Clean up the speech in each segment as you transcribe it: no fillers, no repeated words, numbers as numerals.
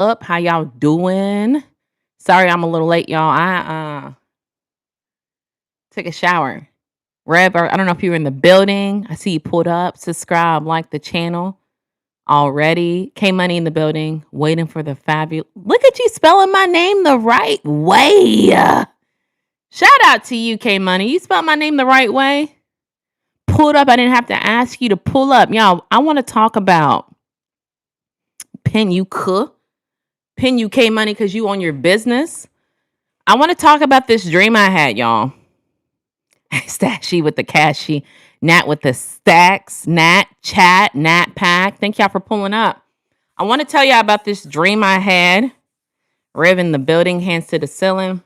up? How y'all doing? Sorry I'm a little late, y'all. I took a shower. Rev, I don't know if you're in the building. I see you pulled up, subscribe, like the channel already. K Money in the building, waiting for the fabulous. Look at you spelling my name the right way. Shout out to you, K Money. You spelled my name the right way. Pulled up. I didn't have to ask you to pull up. Y'all, I want to talk about pin you cook. Pin you K Money because you own your business. I want to talk about this dream I had, y'all. Stashy with the cashy, Nat with the stacks, Nat chat, Nat pack. Thank y'all for pulling up. I want to tell y'all about this dream I had. Rev in the building, hands to the ceiling.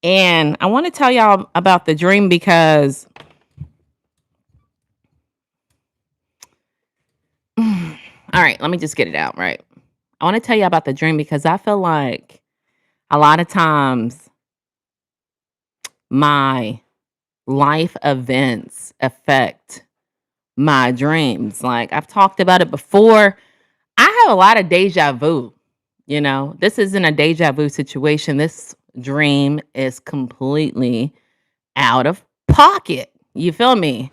And I want to tell y'all about the dream because all right, let me just get it out, right? I want to tell you about the dream because I feel like a lot of times my life events affect my dreams. Like I've talked about it before. I have a lot of deja vu. This isn't a deja vu situation. This dream is completely out of pocket. You feel me?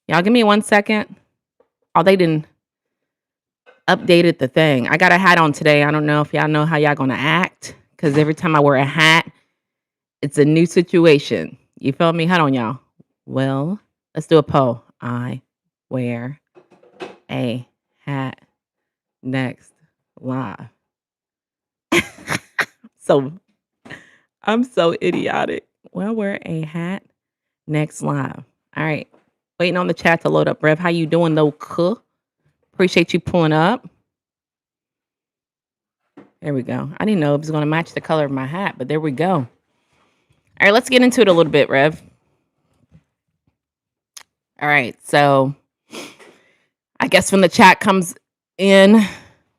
Y'all give me 1 second. Oh, they didn't updated the thing. I got a hat on today. I don't know if y'all know how y'all gonna act. Cause every time I wear a hat, it's a new situation. You feel me? Hold on, y'all. Well, let's do a poll. I wear a hat next live. So I'm so idiotic. Well, wear a hat next live. All right. Waiting on the chat to load up. Rev, how you doing though? Cool. Appreciate you pulling up. There we go. I didn't know it was going to match the color of my hat, but there we go. All right, let's get into it a little bit, Rev. All right, so I guess when the chat comes in,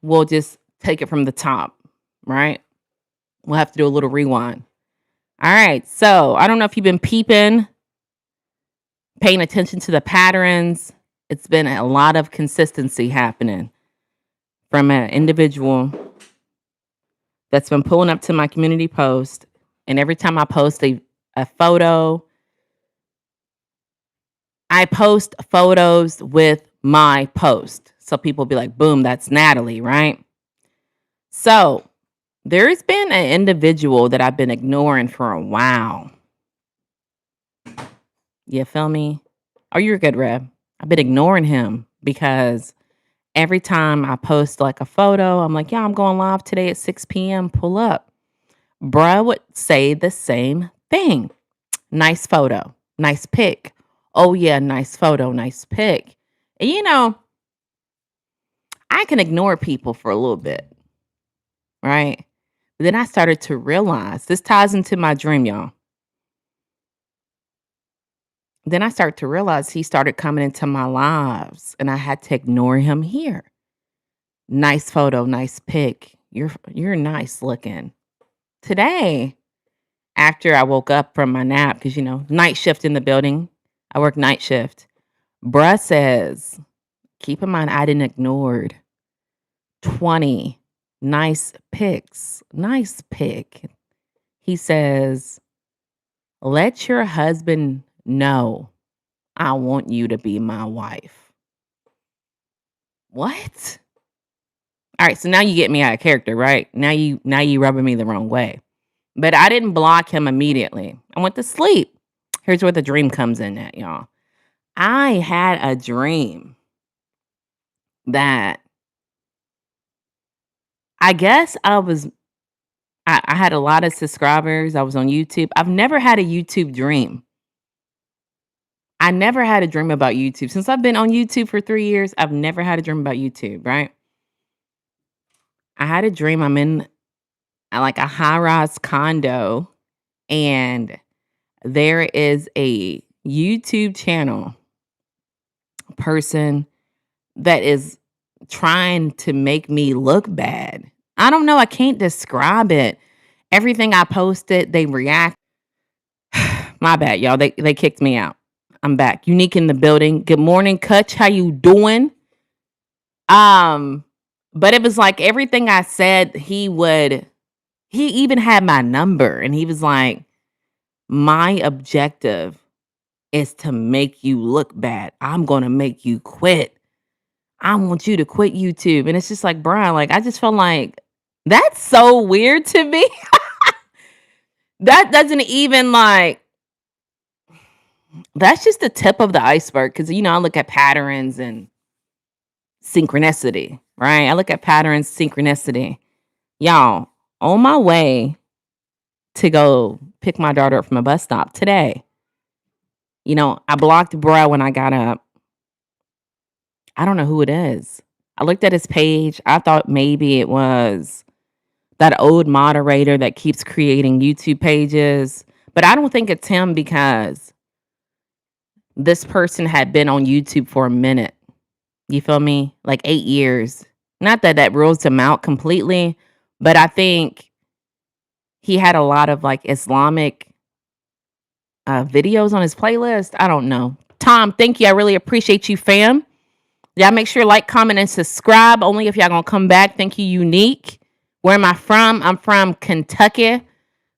we'll just take it from the top, right? We'll have to do a little rewind. All right, so I don't know if you've been paying attention to the patterns. It's been a lot of consistency happening from an individual that's been pulling up to my community post. And every time I post a photo, I post photos with my post. So people be like, boom, that's Natalie, right? So there's been an individual that I've been ignoring for a while. You feel me? Oh, you're good, Reb. I've been ignoring him because every time I post like a photo, I'm like, yeah, I'm going live today at 6 p.m. Pull up. Bruh would say the same thing. Nice photo. Nice pic. Oh, yeah, nice photo. Nice pic. And I can ignore people for a little bit, right? But then I started to realize this ties into my dream, y'all. Then I started to realize he started coming into my lives and I had to ignore him here. Nice photo, nice pic. You're nice looking. Today, after I woke up from my nap, because night shift in the building. I work night shift. Bruh says, keep in mind I didn't ignored 20 nice pics. Nice pic. He says, let your husband know I want you to be my wife. What? All right, so now you get me out of character, right? Now you rubbing me the wrong way. But I didn't block him immediately. I went to sleep. Here's where the dream comes in at, y'all. I had a dream that I guess I had a lot of subscribers. I was on YouTube. I've never had a YouTube dream. I never had a dream about YouTube. Since I've been on YouTube for 3 years, I've never had a dream about YouTube, right? I had a dream I'm in like a high-rise condo and there is a YouTube channel person that is trying to make me look bad. I don't know. I can't describe it. Everything I posted, they react. My bad, y'all. They kicked me out. I'm back. Unique in the building. Good morning, Kutch. How you doing? But it was like everything I said, he even had my number and he was like, my objective is to make you look bad. I'm gonna make you quit. I want you to quit YouTube. And it's just like, Brian, like I just felt like that's so weird to me. That doesn't even like that's just the tip of the iceberg. Cause I look at patterns and synchronicity, right? I look at patterns, synchronicity. Y'all, on my way to go pick my daughter up from a bus stop today, I blocked bro when I got up. I don't know who it is. I looked at his page. I thought maybe it was that old moderator that keeps creating YouTube pages, but I don't think it's him because this person had been on YouTube for a minute. You feel me? Like 8 years. Not that that rules him out completely, but I think he had a lot of like Islamic videos on his playlist. I don't know. Tom, thank you. I really appreciate you, fam. Y'all make sure like, comment, and subscribe. Only if y'all gonna come back. Thank you, Unique. Where am I from? I'm from Kentucky.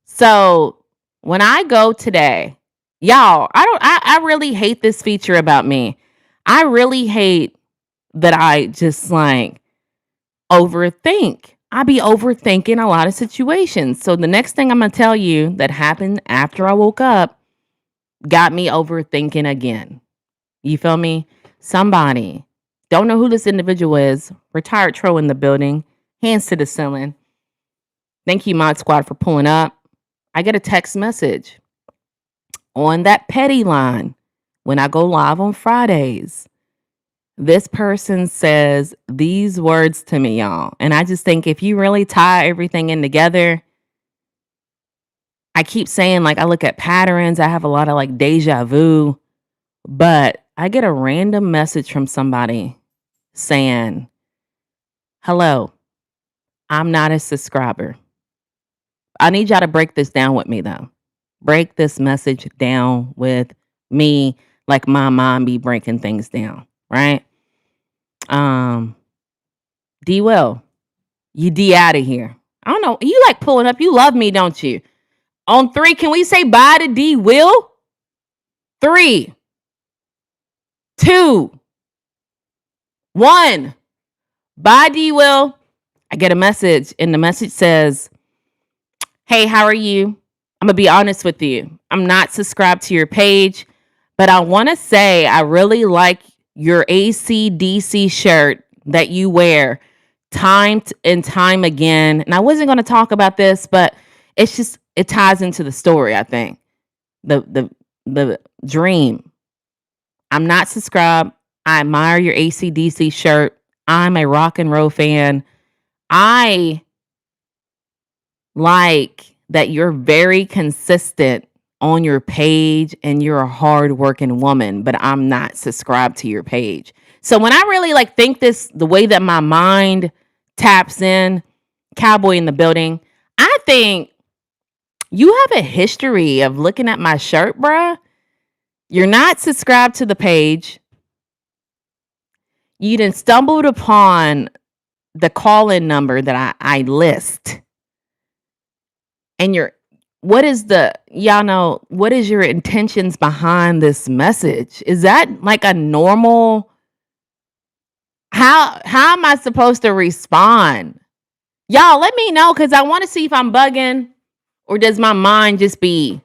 So when I go today, y'all, I really hate this feature about me. I really hate that I just like overthink. I be overthinking a lot of situations. So the next thing I'm gonna tell you that happened after I woke up got me overthinking again. You feel me? Somebody, don't know who this individual is, retired tro in the building, hands to the ceiling. Thank you, Mod Squad, for pulling up. I get a text message on that petty line when I go live on Fridays. This person says these words to me, y'all. And I just think if you really tie everything in together, I keep saying, like, I look at patterns, I have a lot of like deja vu, but I get a random message from somebody saying, hello, I'm not a subscriber. I need y'all to break this down with me, though. Break this message down with me like my mom be breaking things down, right? D Will, you D out of here. I don't know. You like pulling up. You love me, don't you? On 3, can we say bye to D Will? 3, 2, 1. Bye, D Will. I get a message, and the message says, hey, how are you? I'm going to be honest with you. I'm not subscribed to your page, but I want to say I really like your AC/DC shirt that you wear time and time again. And I wasn't going to talk about this, but it ties into the story, I think. The dream. I'm not subscribed. I admire your AC/DC shirt. I'm a rock and roll fan. I like that you're very consistent on your page and you're a hardworking woman, but I'm not subscribed to your page. So when I really like think this, the way that my mind taps in, cowboy in the building, I think you have a history of looking at my shirt, bruh. You're not subscribed to the page. You done stumbled upon the call-in number that I list. And what is your intentions behind this message? Is that like a normal, how am I supposed to respond? Y'all let me know, because I want to see if I'm bugging or does my mind just be,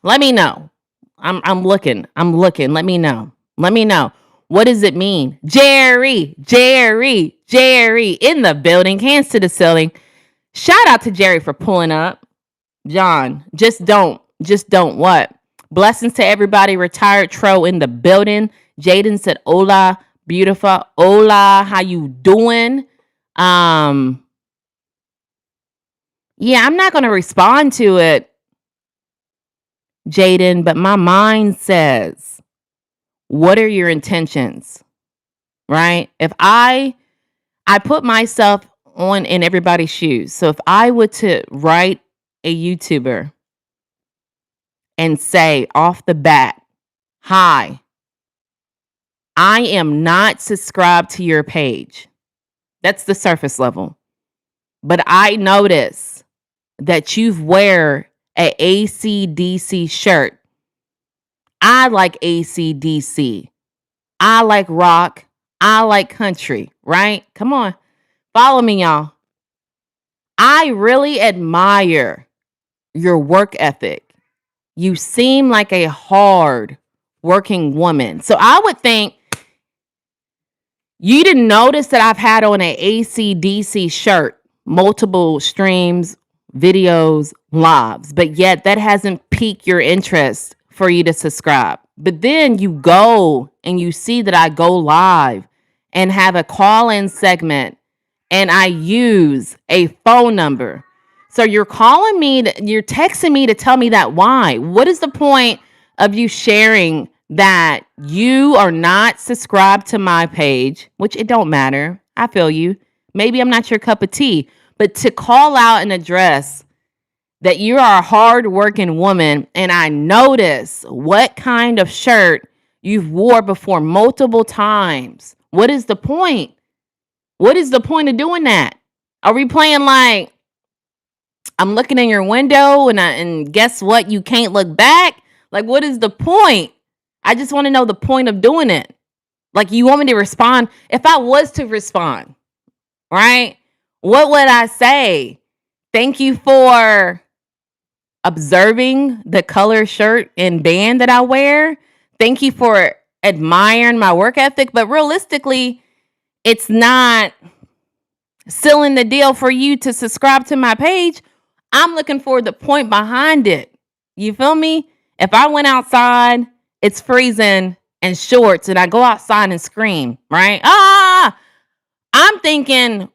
let me know. I'm looking. Let me know. What does it mean? Jerry in the building, hands to the ceiling. Shout out to Jerry for pulling up. John, just don't what? Blessings to everybody. Retired tro in the building. Jaden said, hola, beautiful. Hola, how you doing? Yeah, I'm not going to respond to it, Jaden, but my mind says, what are your intentions? Right? If I put myself on in everybody's shoes. So if I were to write a YouTuber and say off the bat, hi, I am not subscribed to your page. That's the surface level. But I notice that you wear a AC/DC shirt. I like AC/DC. I like rock. I like country, right? Come on. Follow me, y'all. I really admire your work ethic. You seem like a hard working woman. So I would think you didn't notice that I've had on an AC/DC shirt, multiple streams, videos, lives, but yet that hasn't piqued your interest for you to subscribe. But then you go and you see that I go live and have a call-in segment and I use a phone number. So you're calling me, you're texting me to tell me that why? What is the point of you sharing that you are not subscribed to my page, which it don't matter. I feel you. Maybe I'm not your cup of tea, but to call out and address that you are a hardworking woman and I notice what kind of shirt you've wore before multiple times. What is the point? What is the point of doing that? Are we playing like I'm looking in your window and guess what? You can't look back? Like, what is the point? I just want to know the point of doing it. Like, you want me to respond? If I was to respond, right? What would I say? Thank you for observing the color shirt and band that I wear. Thank you for admiring my work ethic. But realistically, it's not sealing the deal for you to subscribe to my page. I'm looking for the point behind it. You feel me? If I went outside, it's freezing and shorts, and I go outside and scream, right? I'm thinking,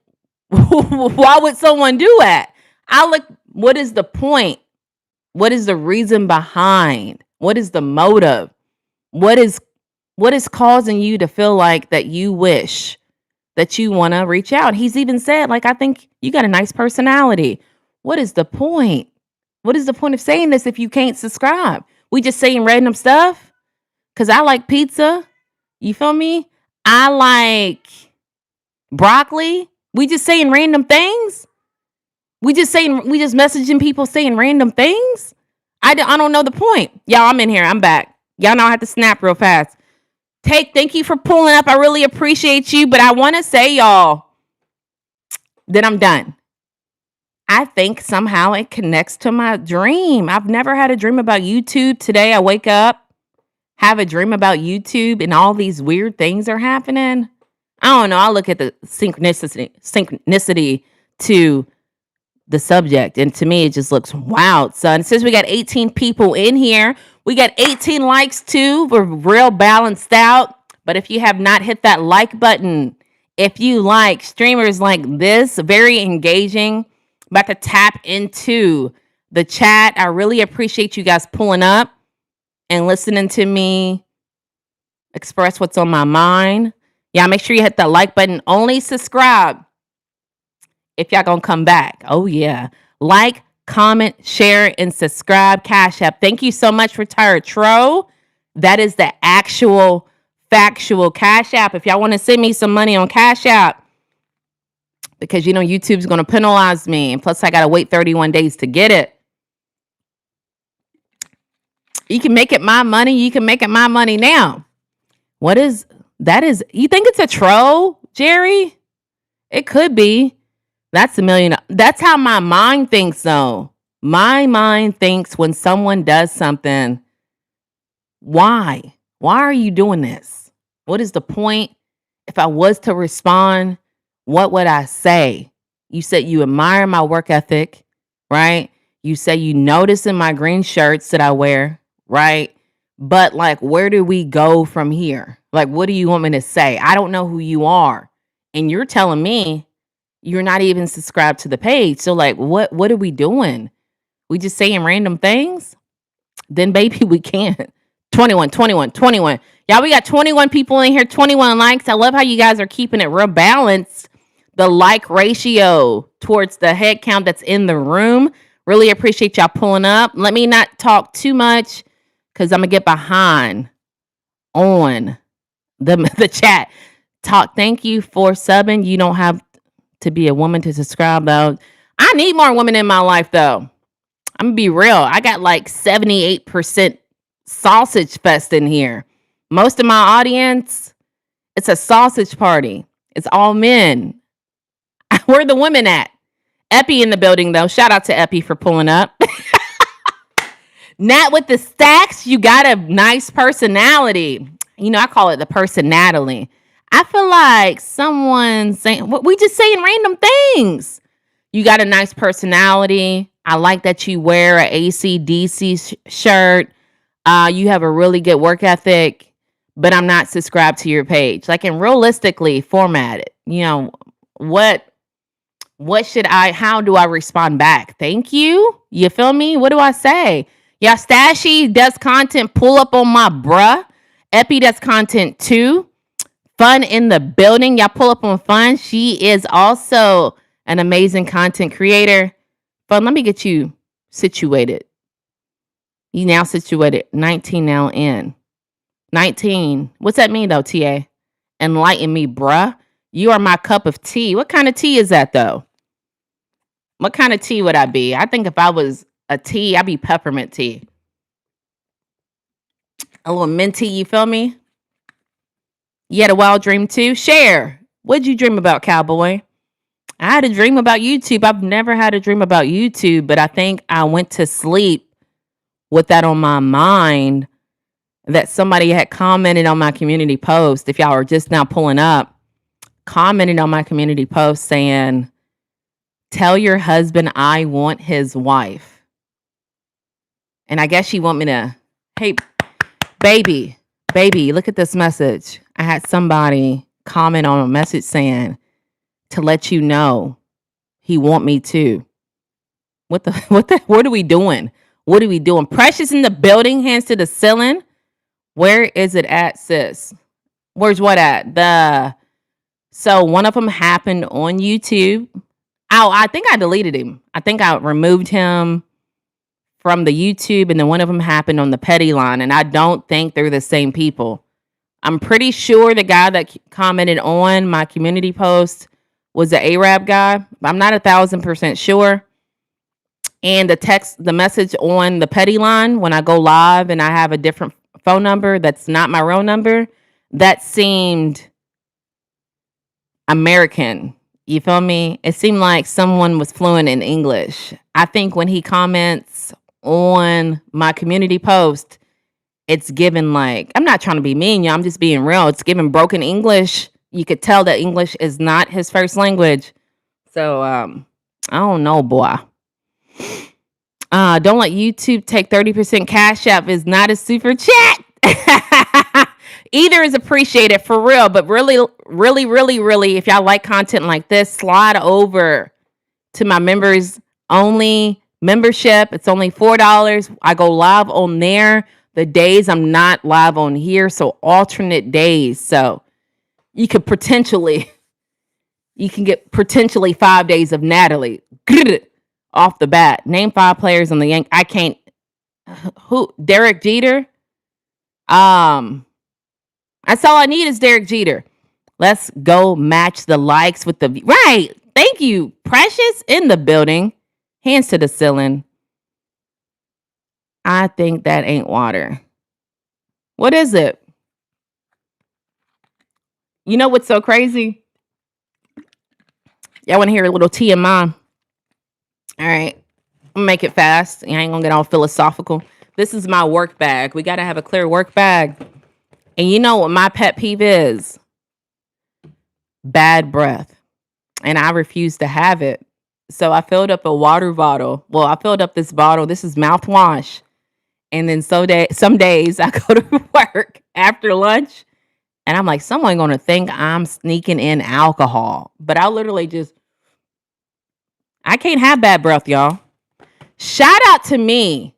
why would someone do that? I look, what is the point? What is the reason behind? What is the motive? What is causing you to feel like that you wish that you want to reach out? He's even said, like, I think you got a nice personality. What is the point? What is the point of saying this if you can't subscribe? We just saying random stuff? Because I like pizza. You feel me? I like broccoli. We just saying random things? We just messaging people saying random things? I don't know the point. Y'all, I'm in here. I'm back. Y'all know I have to snap real fast. Thank you for pulling up. I really appreciate you. But I want to say, y'all, that I'm done. I think somehow it connects to my dream. I've never had a dream about YouTube. Today I wake up, have a dream about YouTube, and all these weird things are happening. I don't know. I look at the synchronicity to the subject, and to me, it just looks wild, son. Since we got 18 people in here, we got 18 likes too. We're real balanced out. But if you have not hit that like button, if you like streamers like this, very engaging, about to tap into the chat. I really appreciate you guys pulling up and listening to me express what's on my mind. Yeah, make sure you hit that like button. Only subscribe if y'all gonna come back. Oh, yeah. Like, comment, share, and subscribe. Cash App. Thank you so much, Retired Tro. That is the actual, factual Cash App. If y'all want to send me some money on Cash App, because, you know, YouTube's going to penalize me. And plus, I got to wait 31 days to get it. You can make it my money. You can make it my money now. What is that? You think it's a troll, Jerry? It could be. That's $1 million. That's how my mind thinks, though. My mind thinks when someone does something, why? Why are you doing this? What is the point? If I was to respond, what would I say? You said you admire my work ethic, right? You say you notice in my green shirts that I wear, right? But like, where do we go from here? Like, what do you want me to say? I don't know who you are. And you're telling me you're not even subscribed to the page. So like, what are we doing? We just saying random things? Then baby, we can't. 21. Y'all, we got 21 people in here, 21 likes. I love how you guys are keeping it real balanced. The like ratio towards the head count that's in the room. Really appreciate y'all pulling up. Let me not talk too much because I'm going to get behind on the chat. Talk. Thank you for subbing. You don't have to be a woman to subscribe though. I need more women in my life though. I'm gonna be real. I got like 78% sausage fest in here. Most of my audience, it's a sausage party. It's all men. Where the women at? Epi in the building though. Shout out to Epi for pulling up. Nat with the stacks, you got a nice personality. You know, I call it the personality. I feel like someone's saying, we just saying random things. You got a nice personality. I like that you wear a AC/DC shirt. You have a really good work ethic, but I'm not subscribed to your page. Like, and realistically format it. You know, what how do I respond back? Thank you. You feel me? What do I say? Yeah, Stashy does content. Pull up on my bruh. Epi does content too. Fun in the building. Y'all pull up on Fun. She is also an amazing content creator. Fun, let me get you situated. You now situated. 19 now in. 19. What's that mean though, TA? Enlighten me, bruh. You are my cup of tea. What kind of tea is that though? What kind of tea would I be? I think if I was a tea, I'd be peppermint tea. A little minty, you feel me? You had a wild dream too? Share. What'd you dream about, cowboy? I had a dream about YouTube. I've never had a dream about YouTube, but I think I went to sleep with that on my mind, that somebody had commented on my community post. If y'all are just now pulling up, commented on my community post saying, tell your husband I want his wife. And I guess she want me to, hey, baby, look at this message. I had somebody comment on a message saying, to let you know he want me too. What are we doing? What are we doing? Precious in the building, hands to the ceiling. Where is it at, sis? Where's what at? So one of them happened on YouTube. Oh, I think I deleted him. I think I removed him from the YouTube, and then one of them happened on the petty line, and I don't think they're the same people. I'm pretty sure the guy that commented on my community post was the Arab guy. I'm not 1,000% sure. And the message on the petty line, when I go live and I have a different phone number that's not my real number, that seemed American. You feel me? It seemed like someone was fluent in English. I think when he comments on my community post, it's given like, I'm not trying to be mean, y'all. I'm just being real. It's given broken English. You could tell that English is not his first language. So, I don't know, boy. Don't let YouTube take 30% cash app is not a super chat. Either is appreciated for real, but really, if y'all like content like this, slide over to my members only membership. It's only $4. I go live on there the days I'm not live on here, so alternate days. So you can get potentially 5 days of Natalie off the bat. Name 5 players on the Yankees. I can't. Who? Derek Jeter. That's all I need is Derek Jeter. Let's go match the likes with the right. Thank you, Precious in the building. Hands to the ceiling. I think that ain't water. What is it? You know what's so crazy? Y'all want to hear a little TMI? All right. I'm gonna make it fast. I ain't gonna get all philosophical. This is my work bag. We gotta have a clear work bag. And you know what my pet peeve is? Bad breath. And I refuse to have it. So I filled up a water bottle. Well, I filled up this bottle. This is mouthwash. And then some days I go to work after lunch and I'm like, someone going to think I'm sneaking in alcohol. But I literally I can't have bad breath, y'all. Shout out to me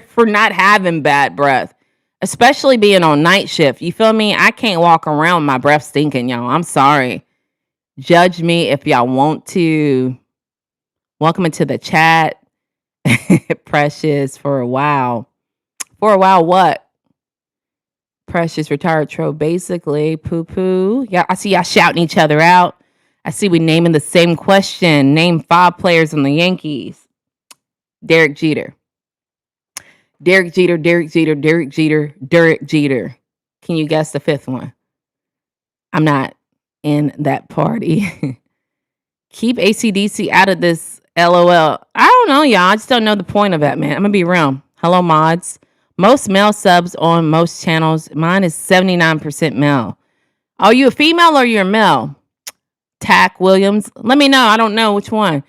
for not having bad breath, especially being on night shift. You feel me? I can't walk around with my breath stinking, y'all. I'm sorry. Judge me if y'all want to. Welcome into the chat. Precious for a while. For a while, what? Precious retired troll, basically. Poo poo. Yeah, I see y'all shouting each other out. I see we naming the same question. Name 5 players on the Yankees. Derek Jeter. Derek Jeter, Derek Jeter, Derek Jeter, Derek Jeter. Can you guess the 5th one? I'm not in that party. Keep ACDC out of this. LOL. I don't know, y'all. I just don't know the point of that, man. I'm gonna be real. Hello, mods. Most male subs on most channels. Mine is 79% male. Are you a female or you're a male? Tack Williams. Let me know. I don't know which one.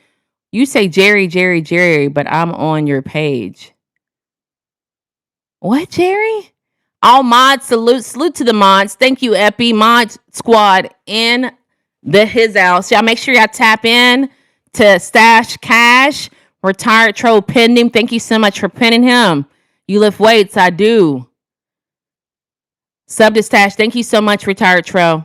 You say Jerry, Jerry, Jerry, but I'm on your page. What, Jerry? All mods, salute to the mods. Thank you, Epi. Mod squad in his house. Y'all make sure y'all tap in to Stash Cash. Retired troll pending. Thank you so much for pinning him. You lift weights. I do. Sub to Stash. Thank you so much, retired troll.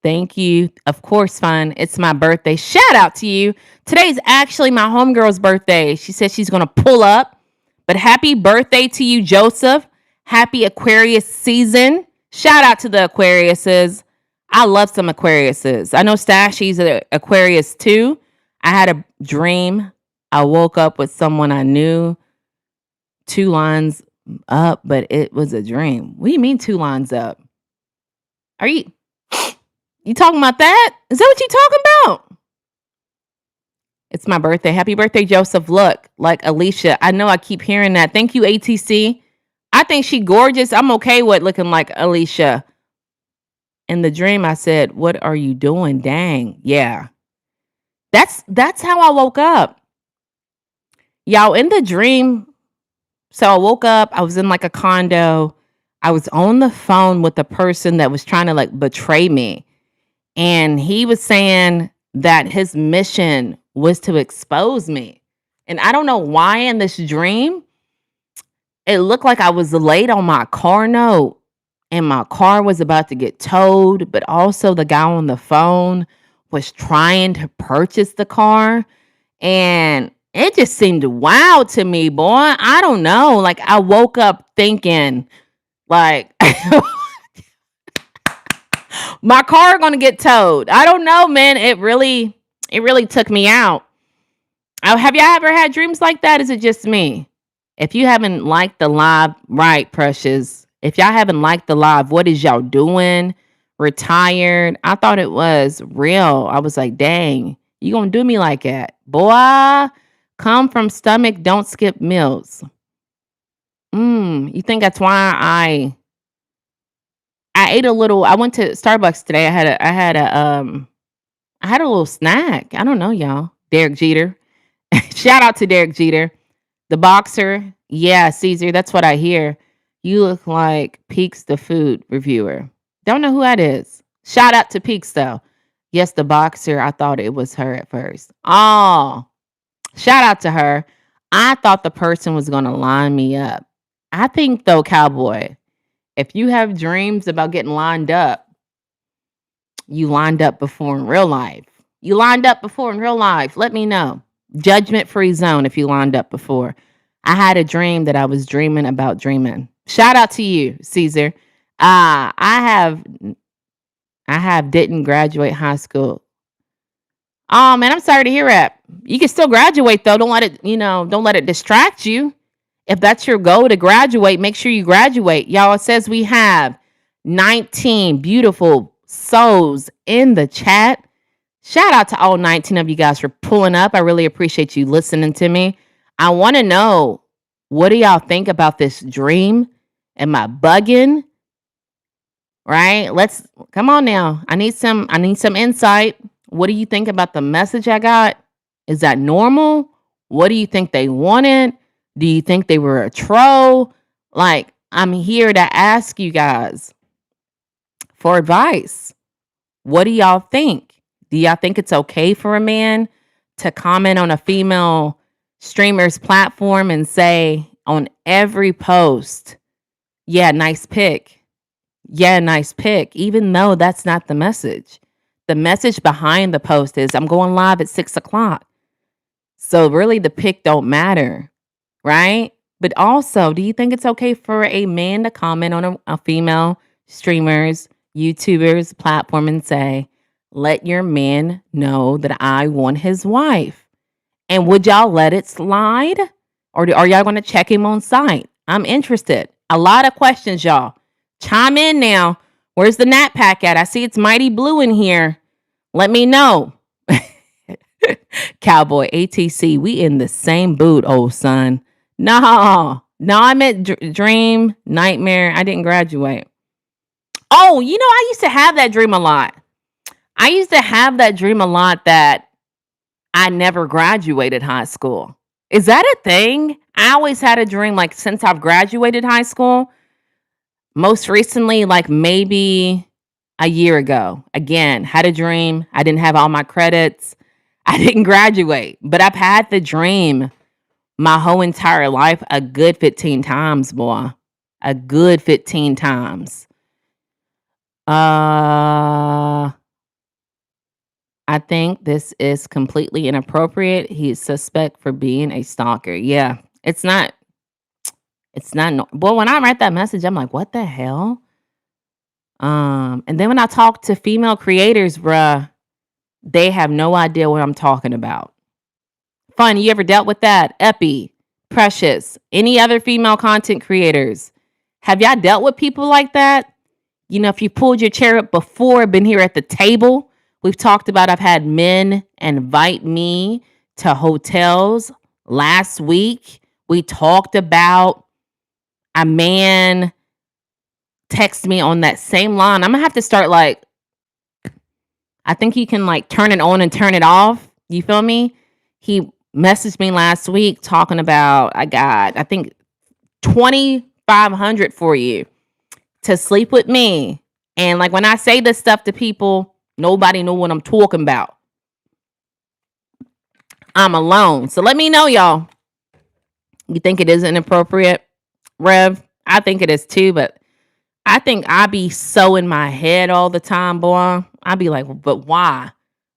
Thank you. Of course, fun. It's my birthday. Shout out to you. Today's actually my homegirl's birthday. She said she's going to pull up. But happy birthday to you, Joseph. Happy Aquarius season. Shout out to the Aquariuses. I love some Aquariuses. I know Stashy's an Aquarius too. I had a dream. I woke up with someone I knew 2 lines up, but it was a dream. What do you mean 2 lines up? Are you talking about that? Is that what you talking about? It's my birthday. Happy birthday, Joseph. Look, like Alicia. I know I keep hearing that. Thank you, ATC. I think she gorgeous. I'm okay with looking like Alicia. In the dream, I said, "What are you doing?" Dang. Yeah. That's how I woke up. Y'all, in the dream, so I woke up, I was in like a condo. I was on the phone with the person that was trying to like betray me. And he was saying that his mission was to expose me. And I don't know why in this dream, it looked like I was late on my car note and my car was about to get towed, but also the guy on the phone was trying to purchase the car. And it just seemed wild to me, boy. I don't know. Like I woke up thinking like my car gonna get towed. I don't know, man. It really took me out. Have y'all ever had dreams like that? Is it just me? If you haven't liked the live, right, Precious. If y'all haven't liked the live, what is y'all doing? Retired. I thought it was real. I was like, dang, you gonna do me like that? Boy, come from stomach, don't skip meals. You think that's why I ate a little. I went to Starbucks today. I had a little snack. I don't know, y'all. Derek Jeter. Shout out to Derek Jeter. The boxer. Yeah, Caesar. That's what I hear. You look like Peaks, the food reviewer. Don't know who that is. Shout out to Peaks, though. Yes, the boxer. I thought it was her at first. Oh, shout out to her. I thought the person was going to line me up. I think, though, Cowboy, if you have dreams about getting lined up, you lined up before in real life. You lined up before in real life. Let me know. Judgment free zone if you lined up before. I had a dream that I was dreaming about dreaming. Shout out to you, Caesar. I have didn't graduate high school. Oh man, I'm sorry to hear that. You can still graduate though. Don't let it distract you. If that's your goal to graduate, make sure you graduate. Y'all, it says we have 19 beautiful souls in the chat. Shout out to all 19 of you guys for pulling up. I really appreciate you listening to me. I want to know, what do y'all think about this dream? Am I bugging? Right? Let's come on now. I need some insight. What do you think about the message I got? Is that normal? What do you think they wanted? Do you think they were a troll? Like, I'm here to ask you guys for advice. What do y'all think? Do y'all think it's okay for a man to comment on a female streamer's platform and say on every post, yeah, nice pic. Yeah, nice pic, even though that's not the message. The message behind the post is I'm going live at 6:00. So really the pic don't matter, right? But also, do you think it's okay for a man to comment on a female streamer's, YouTuber's platform and say, let your man know that I want his wife? And would y'all let it slide? Or are y'all going to check him on site? I'm interested. A lot of questions, y'all. Chime in now. Where's the Nat Pack at? I see it's mighty blue in here. Let me know. Cowboy ATC, we in the same boot, old son. No, I meant dream, nightmare. I didn't graduate. Oh, I used to have that dream a lot. That I never graduated high school. Is that a thing? I always had a dream like since I've graduated high school. Most recently, like maybe a year ago. Again, had a dream. I didn't have all my credits. I didn't graduate, but I've had the dream my whole entire life a good 15 times, boy. A good 15 times. I think this is completely inappropriate. He's suspect for being a stalker. Yeah, it's not. Well, when I read that message, I'm like, what the hell? And then when I talk to female creators, bruh, they have no idea what I'm talking about. Fun, you ever dealt with that? Epi, Precious, any other female content creators? Have y'all dealt with people like that? If you pulled your chair up before, been here at the table, we've talked about I've had men invite me to hotels. Last week, we talked about a man text me on that same line. I'm going to have to start I think you can turn it on and turn it off. You feel me? He messaged me last week talking about, I think $2,500 for you to sleep with me. And when I say this stuff to people, nobody know what I'm talking about. I'm alone. So let me know, y'all. You think it is inappropriate, Rev? I think it is too, but I think I be so in my head all the time, boy. I be like, but why?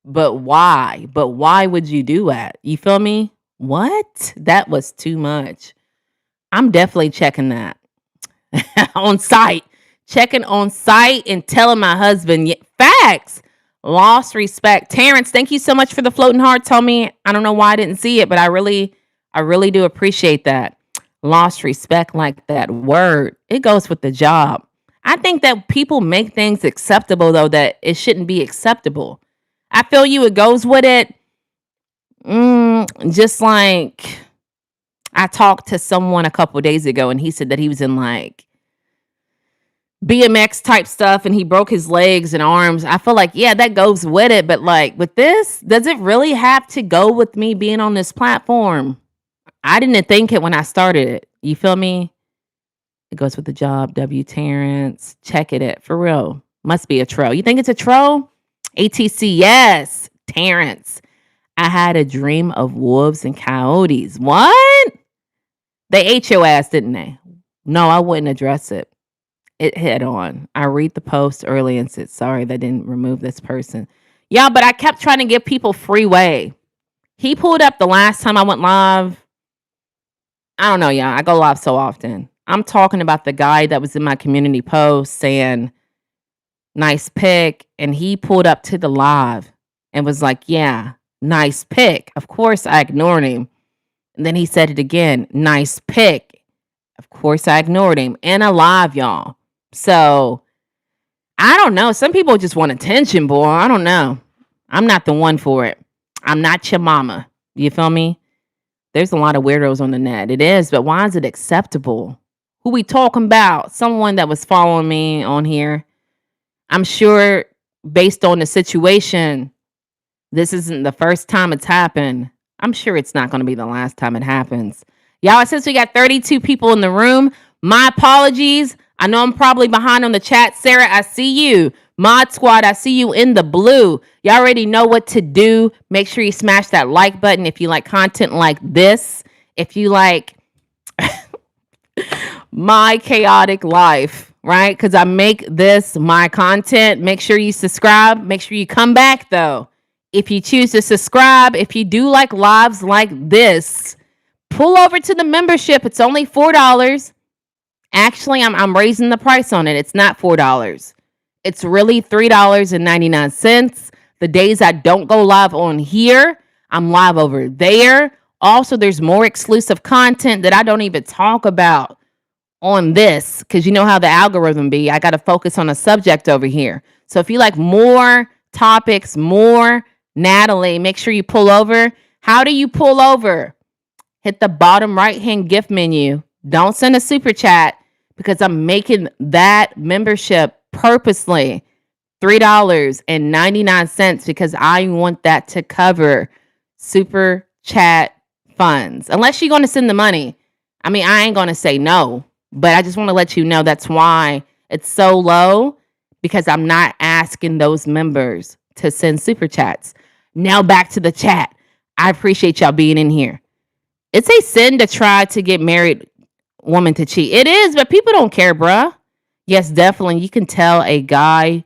But why? But why would you do that? You feel me? What? That was too much. I'm definitely checking that on site. Checking on site and telling my husband, facts. Lost respect. Terrence, thank you so much for the floating hearts, homie. I don't know why I didn't see it, but I really do appreciate that. Lost respect like that word. It goes with the job. I think that people make things acceptable, though, that it shouldn't be acceptable. I feel you. It goes with it. Just like I talked to someone a couple days ago, and he said that he was in BMX type stuff, and he broke his legs and arms. I feel like, yeah, that goes with it. But with this, does it really have to go with me being on this platform? I didn't think it when I started it. You feel me? It goes with the job. W. Terrence. Check it for real. Must be a troll. You think it's a troll? ATC, yes. Terrence. I had a dream of wolves and coyotes. What? They ate your ass, didn't they? No, I wouldn't address it. It head on. I read the post early and said, sorry, that didn't remove this person. Yeah, but I kept trying to give people free way. He pulled up the last time I went live. I don't know, y'all. I go live so often. I'm talking about the guy that was in my community post saying, nice pick. And he pulled up to the live and was like, yeah, nice pick. Of course, I ignored him. And then he said it again, nice pick. Of course, I ignored him. And a live, y'all. So, I don't know. Some people just want attention, boy. I don't know. I'm not the one for it. I'm not your mama. You feel me? There's a lot of weirdos on the net. It is, but why is it acceptable? Who we talking about? Someone that was following me on here. I'm sure based on the situation, this isn't the first time it's happened. I'm sure it's not going to be the last time it happens. Y'all, since we got 32 people in the room, my apologies. I know I'm probably behind on the chat. Sarah, I see you. Mod Squad, I see you in the blue. Y'all already know what to do. Make sure you smash that like button if you like content like this. If you like my chaotic life, right? Because I make this my content. Make sure you subscribe. Make sure you come back, though. If you choose to subscribe, if you do like lives like this, pull over to the membership. It's only $4. Actually, I'm raising the price on it. It's not $4. It's really $3.99. The days I don't go live on here, I'm live over there. Also, there's more exclusive content that I don't even talk about on this because you know how the algorithm be. I got to focus on a subject over here. So if you like more topics, more Natalie, make sure you pull over. How do you pull over? Hit the bottom right hand gift menu. Don't send a super chat because I'm making that membership purposely $3.99 because I want that to cover super chat funds. Unless you're going to send the money. I mean, I ain't going to say no, but I just want to let you know that's why it's so low because I'm not asking those members to send super chats. Now back to the chat. I appreciate y'all being in here. It's a sin to try to get married woman to cheat. It is, but people don't care, bruh. Yes, definitely. You can tell a guy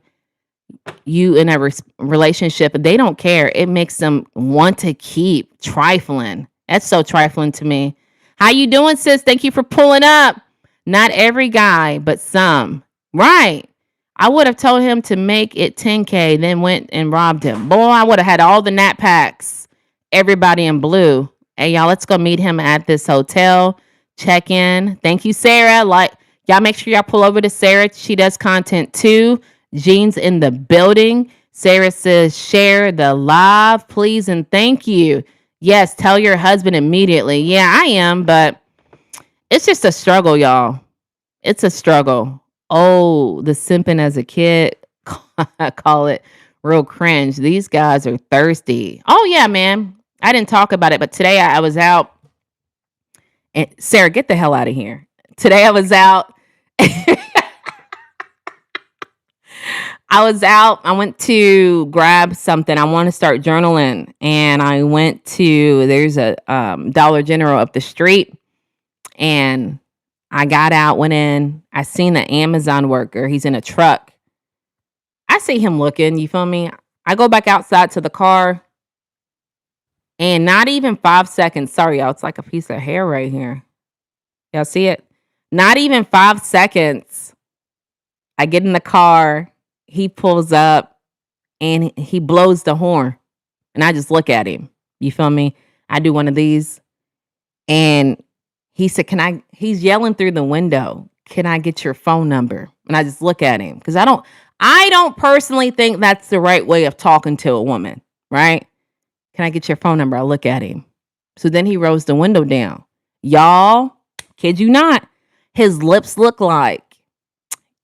you in a relationship, they don't care. It makes them want to keep trifling. That's so trifling to me. How you doing, sis? Thank you for pulling up. Not every guy, but some. Right. I would have told him to make it 10K, then went and robbed him. Boy, I would have had all the nat packs. Everybody in blue. Hey, y'all, let's go meet him at this hotel. Check in. Thank you, Sarah. Like, y'all make sure y'all pull over to Sarah. She does content too. Jean's in the building. Sarah says, share the live, please, and thank you. Yes, tell your husband immediately. Yeah, I am, but it's just a struggle, y'all. It's a struggle. Oh, the simping as a kid. I call it real cringe. These guys are thirsty. Oh, yeah, man. I didn't talk about it, but today I was out. And Sarah, get the hell out of here. Today I was out. I went to grab something. I want to start journaling. And I went to, there's a Dollar General up the street. And I got out, went in. I seen the Amazon worker. He's in a truck. I see him looking. You feel me? I go back outside to the car. And not even 5 seconds. Sorry, y'all. It's like a piece of hair right here. Y'all see it? Not even 5 seconds. I get in the car. He pulls up and he blows the horn. And I just look at him. You feel me? I do one of these. And he said, he's yelling through the window. Can I get your phone number? And I just look at him. Because I don't personally think that's the right way of talking to a woman. Right? Can I get your phone number? I look at him. So then he rolls the window down. Y'all, kid you not, his lips look like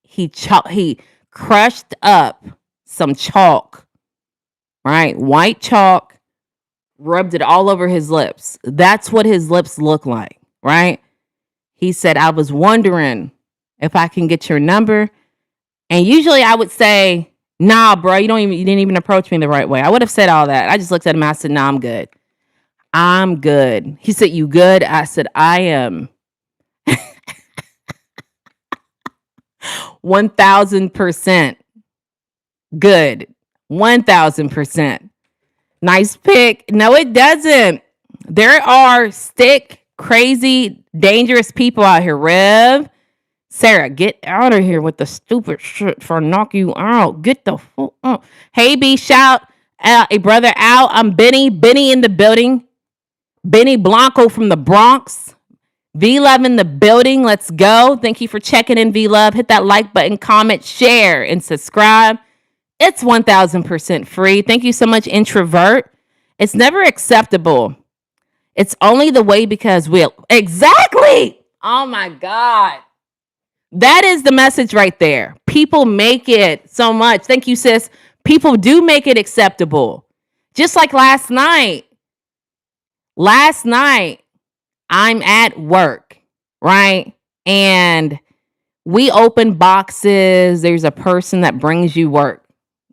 he crushed up some chalk, right? White chalk, rubbed it all over his lips. That's what his lips look like, right? He said, I was wondering if I can get your number. And usually I would say, nah, bro, you didn't even approach me the right way. I would have said all that. I just looked at him. I said, nah, I'm good. I'm good. He said, you good? I said, I am 1000% good. 1000%. Nice pick. No, it doesn't. There are sick, crazy, dangerous people out here. Rev, Sarah, get out of here with the stupid shit for knock you out. Get the fuck out. Hey, B, shout a brother out. I'm Benny. Benny in the building. Benny Blanco from the Bronx. V-Love in the building. Let's go. Thank you for checking in, V-Love. Hit that like button, comment, share, and subscribe. It's 1000% free. Thank you so much, Introvert. It's never acceptable. It's only the way because we'll. Exactly. Oh, my God. That is the message right there. People make it so much. Thank you, sis. People do make it acceptable. Just like last night. Last night, I'm at work, right? And we open boxes. There's a person that brings you work.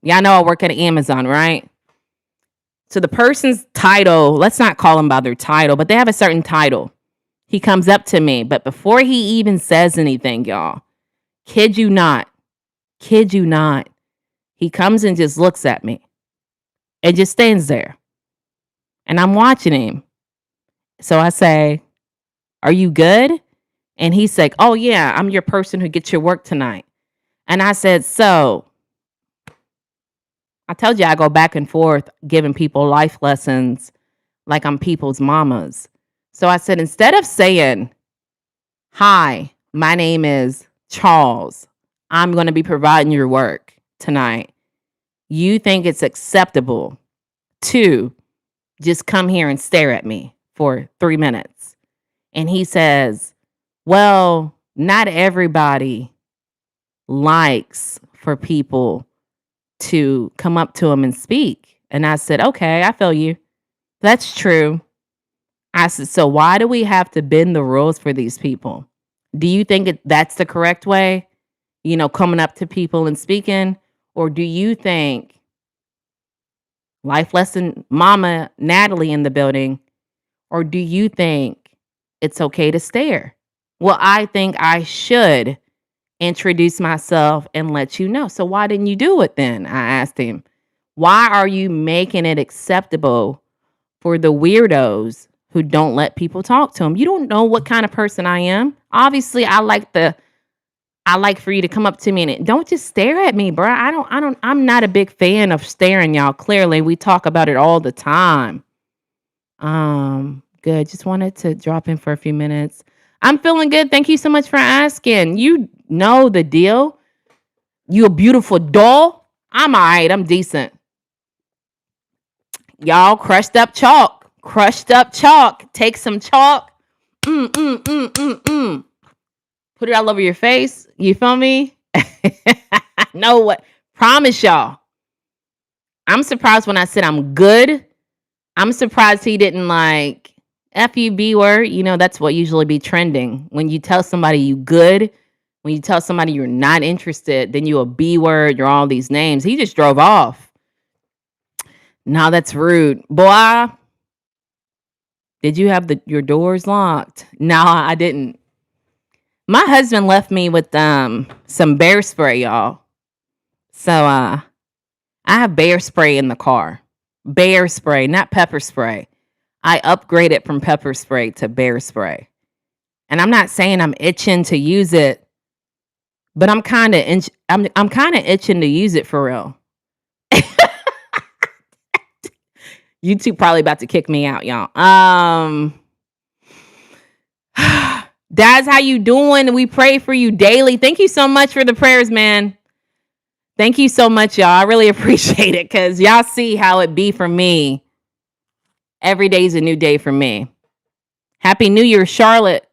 Y'all know I work at Amazon, right? So the person's title, let's not call them by their title, but they have a certain title. He comes up to me, but before he even says anything, y'all, kid you not, he comes and just looks at me and just stands there. And I'm watching him. So I say, are you good? And he's like, oh, yeah, I'm your person who gets your work tonight. And I said, so I told you I go back and forth giving people life lessons like I'm people's mamas. So I said, instead of saying, hi, my name is Charles, I'm going to be providing your work tonight. You think it's acceptable to just come here and stare at me for 3 minutes? And he says, well, not everybody likes for people to come up to him and speak. And I said, okay, I feel you. That's true. I said, so why do we have to bend the rules for these people? Do you think that's the correct way? Coming up to people and speaking? Or do you think, life lesson mama Natalie in the building, or do you think it's okay to stare? Well, I think I should introduce myself and let you know. So why didn't you do it then? I asked him. Why are you making it acceptable for the weirdos who don't let people talk to them? You don't know what kind of person I am. Obviously, I like for you to come up to me and don't just stare at me, bro. I'm not a big fan of staring, y'all. Clearly, we talk about it all the time. Good. Just wanted to drop in for a few minutes. I'm feeling good. Thank you so much for asking. You know the deal. You a beautiful doll. I'm all right. I'm decent. Y'all, crushed up chalk. Crushed up chalk. Take some chalk. Put it all over your face. You feel me? Know what? Promise y'all. I'm surprised when I said I'm good. I'm surprised he didn't like FUB word. That's what usually be trending. When you tell somebody you good, when you tell somebody you're not interested, then you a B word, you're all these names. He just drove off. No, that's rude. Boy, did you have your doors locked? No, I didn't. My husband left me with some bear spray, y'all. So I have bear spray in the car. Bear spray, not pepper spray. I upgraded from pepper spray to bear spray. And I'm not saying I'm itching to use it, but I'm kind of itching to use it for real. YouTube probably about to kick me out, y'all. Daz, how you doing? We pray for you daily. Thank you so much for the prayers, man. Thank you so much, y'all. I really appreciate it because y'all see how it be for me. Every day's a new day for me. Happy New Year, Charlotte.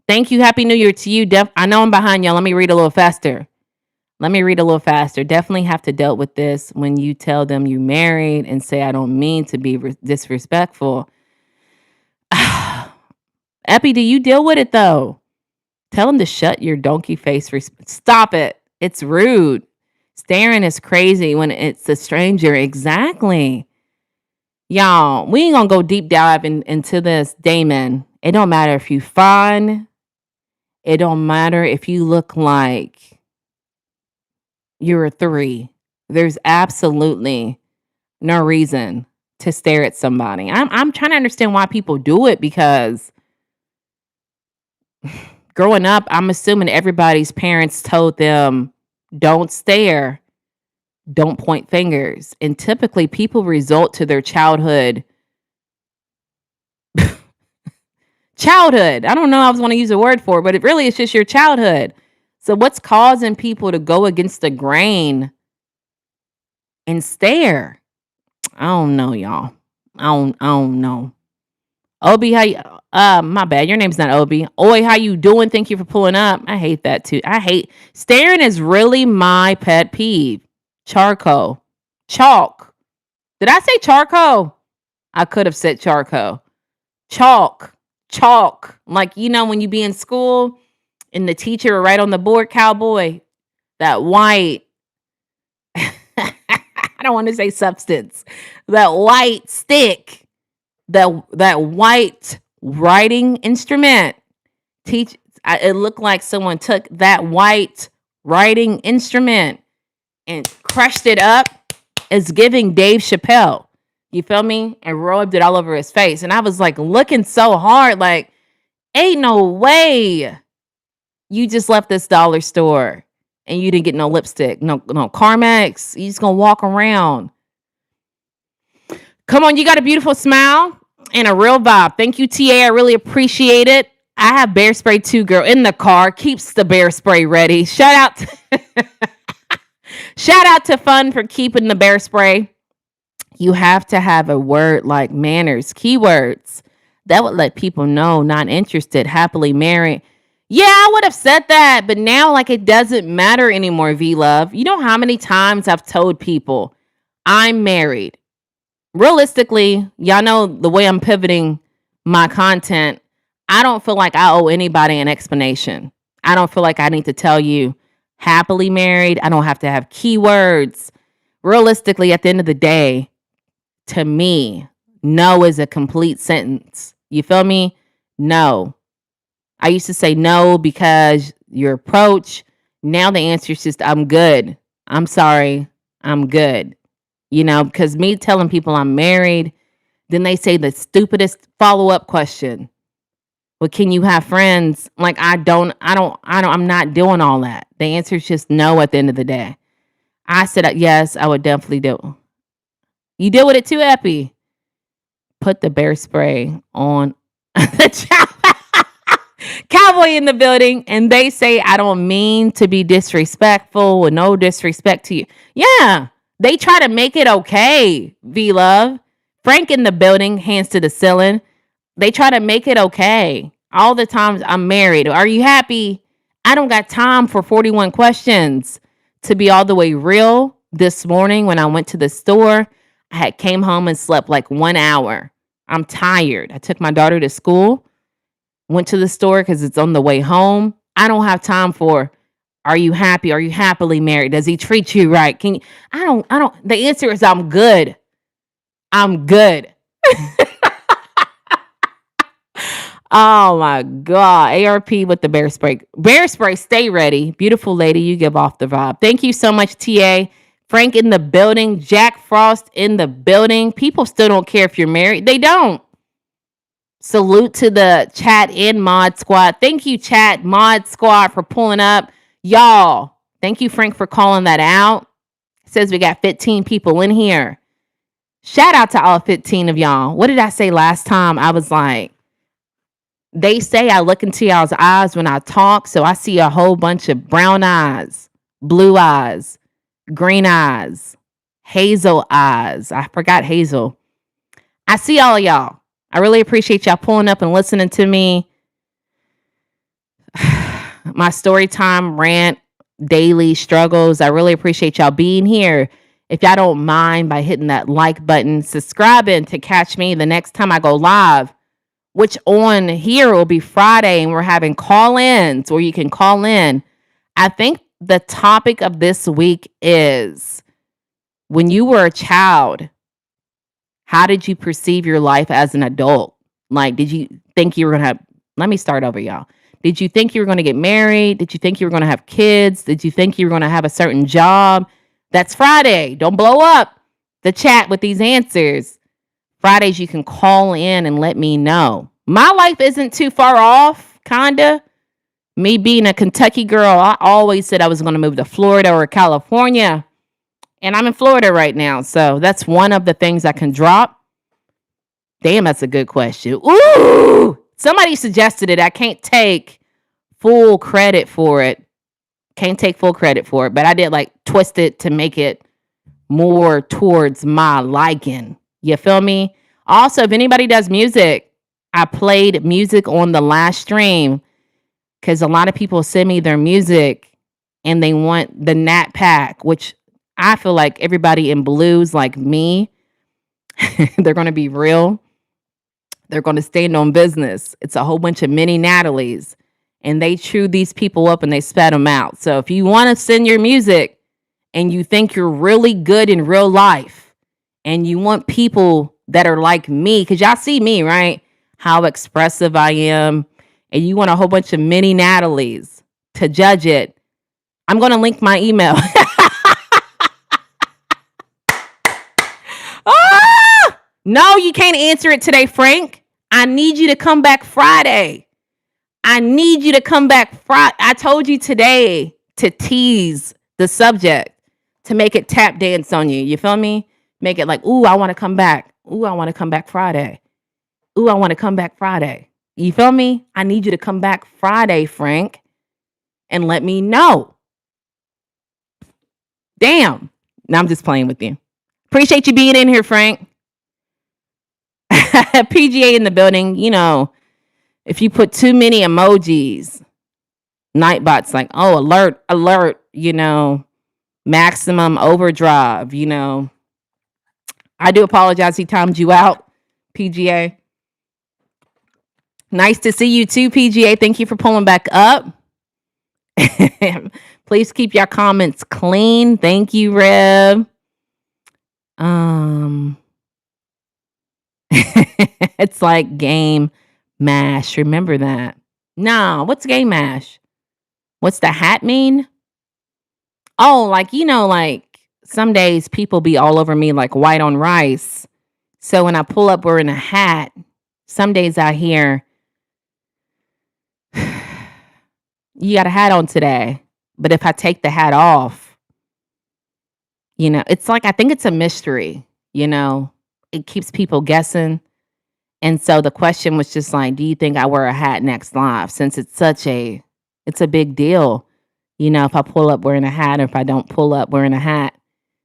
Thank you. Happy New Year to you. I know I'm behind y'all. Let me read a little faster. Definitely have to deal with this when you tell them you married and say, I don't mean to be disrespectful. Epi, do you deal with it though? Tell them to shut your donkey face. Stop it. It's rude. Staring is crazy when it's a stranger. Exactly. Y'all, we ain't gonna go deep dive into this. Damon, it don't matter if you fine. It don't matter if you look like you're a 3. There's absolutely no reason to stare at somebody. I'm trying to understand why people do it because growing up, I'm assuming everybody's parents told them, don't stare, don't point fingers. And typically people resort to their childhood. I don't know I was going to use a word for it, but it really is just your childhood. So what's causing people to go against the grain and stare? I don't know, y'all. I don't know. Obi, how you, my bad. Your name's not Obi. Oi, how you doing? Thank you for pulling up. I hate that too. Staring is really my pet peeve. Charcoal. Chalk. Did I say charcoal? I could have said charcoal. Chalk. Like, when you be in school and the teacher will write on the board, cowboy, that white, I don't want to say substance, that white stick, that white writing instrument. It looked like someone took that white writing instrument and crushed it up. It's giving Dave Chappelle. You feel me? And rubbed it all over his face. And I was like looking so hard, like, ain't no way you just left this dollar store and you didn't get no lipstick, no Carmex. You just gonna walk around. Come on, you got a beautiful smile and a real vibe. Thank you, TA. I really appreciate it. I have bear spray too, girl, in the car. Keeps the bear spray ready. Shout out to Fun for keeping the bear spray. You have to have a word like manners, keywords that would let people know not interested, happily married. Yeah, I would have said that, but now like it doesn't matter anymore, V Love. You know how many times I've told people I'm married. Realistically, y'all know the way I'm pivoting my content. I don't feel like I owe anybody an explanation. I don't feel like I need to tell you happily married. I don't have to have keywords. Realistically, at the end of the day, to me, no is a complete sentence. You feel me? No. I used to say no because your approach. Now the answer is just, I'm good. I'm sorry. I'm good. Because me telling people I'm married, then they say the stupidest follow-up question. Well, can you have friends? Like, I'm not doing all that. The answer is just no at the end of the day. I said, yes, I would definitely do. You deal with it too, Epi. Put the bear spray on the cowboy in the building, and they say I don't mean to be disrespectful with no disrespect to you. Yeah, they try to make it okay, V-Love. Frank in the building, hands to the ceiling. They try to make it okay. All the times I'm married. Are you happy? I don't got time for 41 questions. To be all the way real, this morning when I went to the store, I had came home and slept like 1 hour. I'm tired. I took my daughter to school, went to the store because it's on the way home. I don't have time for, are you happy? Are you happily married? Does he treat you right? I don't. The answer is I'm good. I'm good. Oh my God. ARP with the bear spray. Bear spray, stay ready. Beautiful lady, you give off the vibe. Thank you so much, TA. Frank in the building. Jack Frost in the building. People still don't care if you're married. They don't. Salute to the chat and mod squad. Thank you, chat, mod squad, for pulling up. Y'all, thank you, Frank, for calling that out. It says we got 15 people in here. Shout out to all 15 of y'all. What did I say last time? I was like, they say I look into y'all's eyes when I talk, so I see a whole bunch of brown eyes, blue eyes, green eyes, hazel eyes. I forgot hazel. I see all of y'all. I really appreciate y'all pulling up and listening to me. My story time, rant, daily struggles. I really appreciate y'all being here. If y'all don't mind by hitting that like button, subscribing to catch me the next time I go live, which on here will be Friday, and we're having call-ins where you can call in. I think the topic of this week is, when you were a child, how did you perceive your life as an adult? Like, did you think you were going to have, let me start over, y'all. Did you think you were going to get married? Did you think you were going to have kids? Did you think you were going to have a certain job? That's Friday. Don't blow up the chat with these answers. Fridays, you can call in and let me know. My life isn't too far off, kinda. Me being a Kentucky girl, I always said I was going to move to Florida or California. And I'm in Florida right now. So that's one of the things I can drop. Damn, that's a good question. Ooh! Somebody suggested it. I can't take full credit for it. But I did like twist it to make it more towards my liking. You feel me? Also, if anybody does music, I played music on the last stream because a lot of people send me their music and they want the Nat Pack, which I feel like everybody in blues like me, they're going to be real. They're going to stand on business. It's a whole bunch of mini Natalies, and they chew these people up and they spat them out. So if you want to send your music and you think you're really good in real life and you want people that are like me, because y'all see me, right? How expressive I am. And you want a whole bunch of mini Natalies to judge it. I'm going to link my email. No, you can't answer it today, Frank. I need you to come back Friday. I told you today to tease the subject, to make it tap dance on you. You feel me? Make it like, ooh, I want to come back. Ooh, I want to come back Friday. Ooh, I want to come back Friday. You feel me? I need you to come back Friday, Frank, and let me know. Damn. Now I'm just playing with you. Appreciate you being in here, Frank. PGA in the building. You know, if you put too many emojis, Nightbot's like, oh, alert, alert, you know, maximum overdrive, you know. I do apologize. He timed you out, PGA. Nice to see you too, PGA. Thank you for pulling back up. Please keep your comments clean. Thank you, Rev. It's like game mash. Remember that. Nah, what's game mash? What's the hat mean? Oh, like, you know, like some days people be all over me like white on rice. So when I pull up wearing a hat, some days I hear, you got a hat on today. But if I take the hat off, you know, it's like, I think it's a mystery, you know, it keeps people guessing. And so the question was just like, do you think I wear a hat next live? Since it's it's a big deal, you know, if I pull up wearing a hat or if I don't pull up wearing a hat.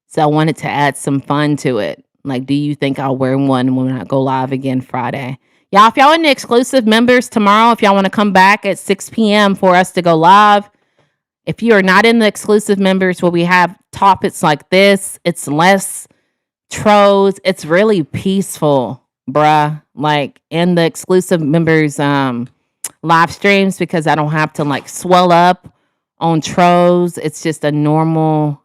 So I wanted to add some fun to it. Like, do you think I'll wear one when I go live again Friday? Y'all, if y'all in the exclusive members tomorrow, if y'all want to come back at 6 p.m. for us to go live, if you are not in the exclusive members where we have topics like this, it's less trolls. It's really peaceful, bruh. Like in the exclusive members live streams, because I don't have to like swell up on trolls. It's just a normal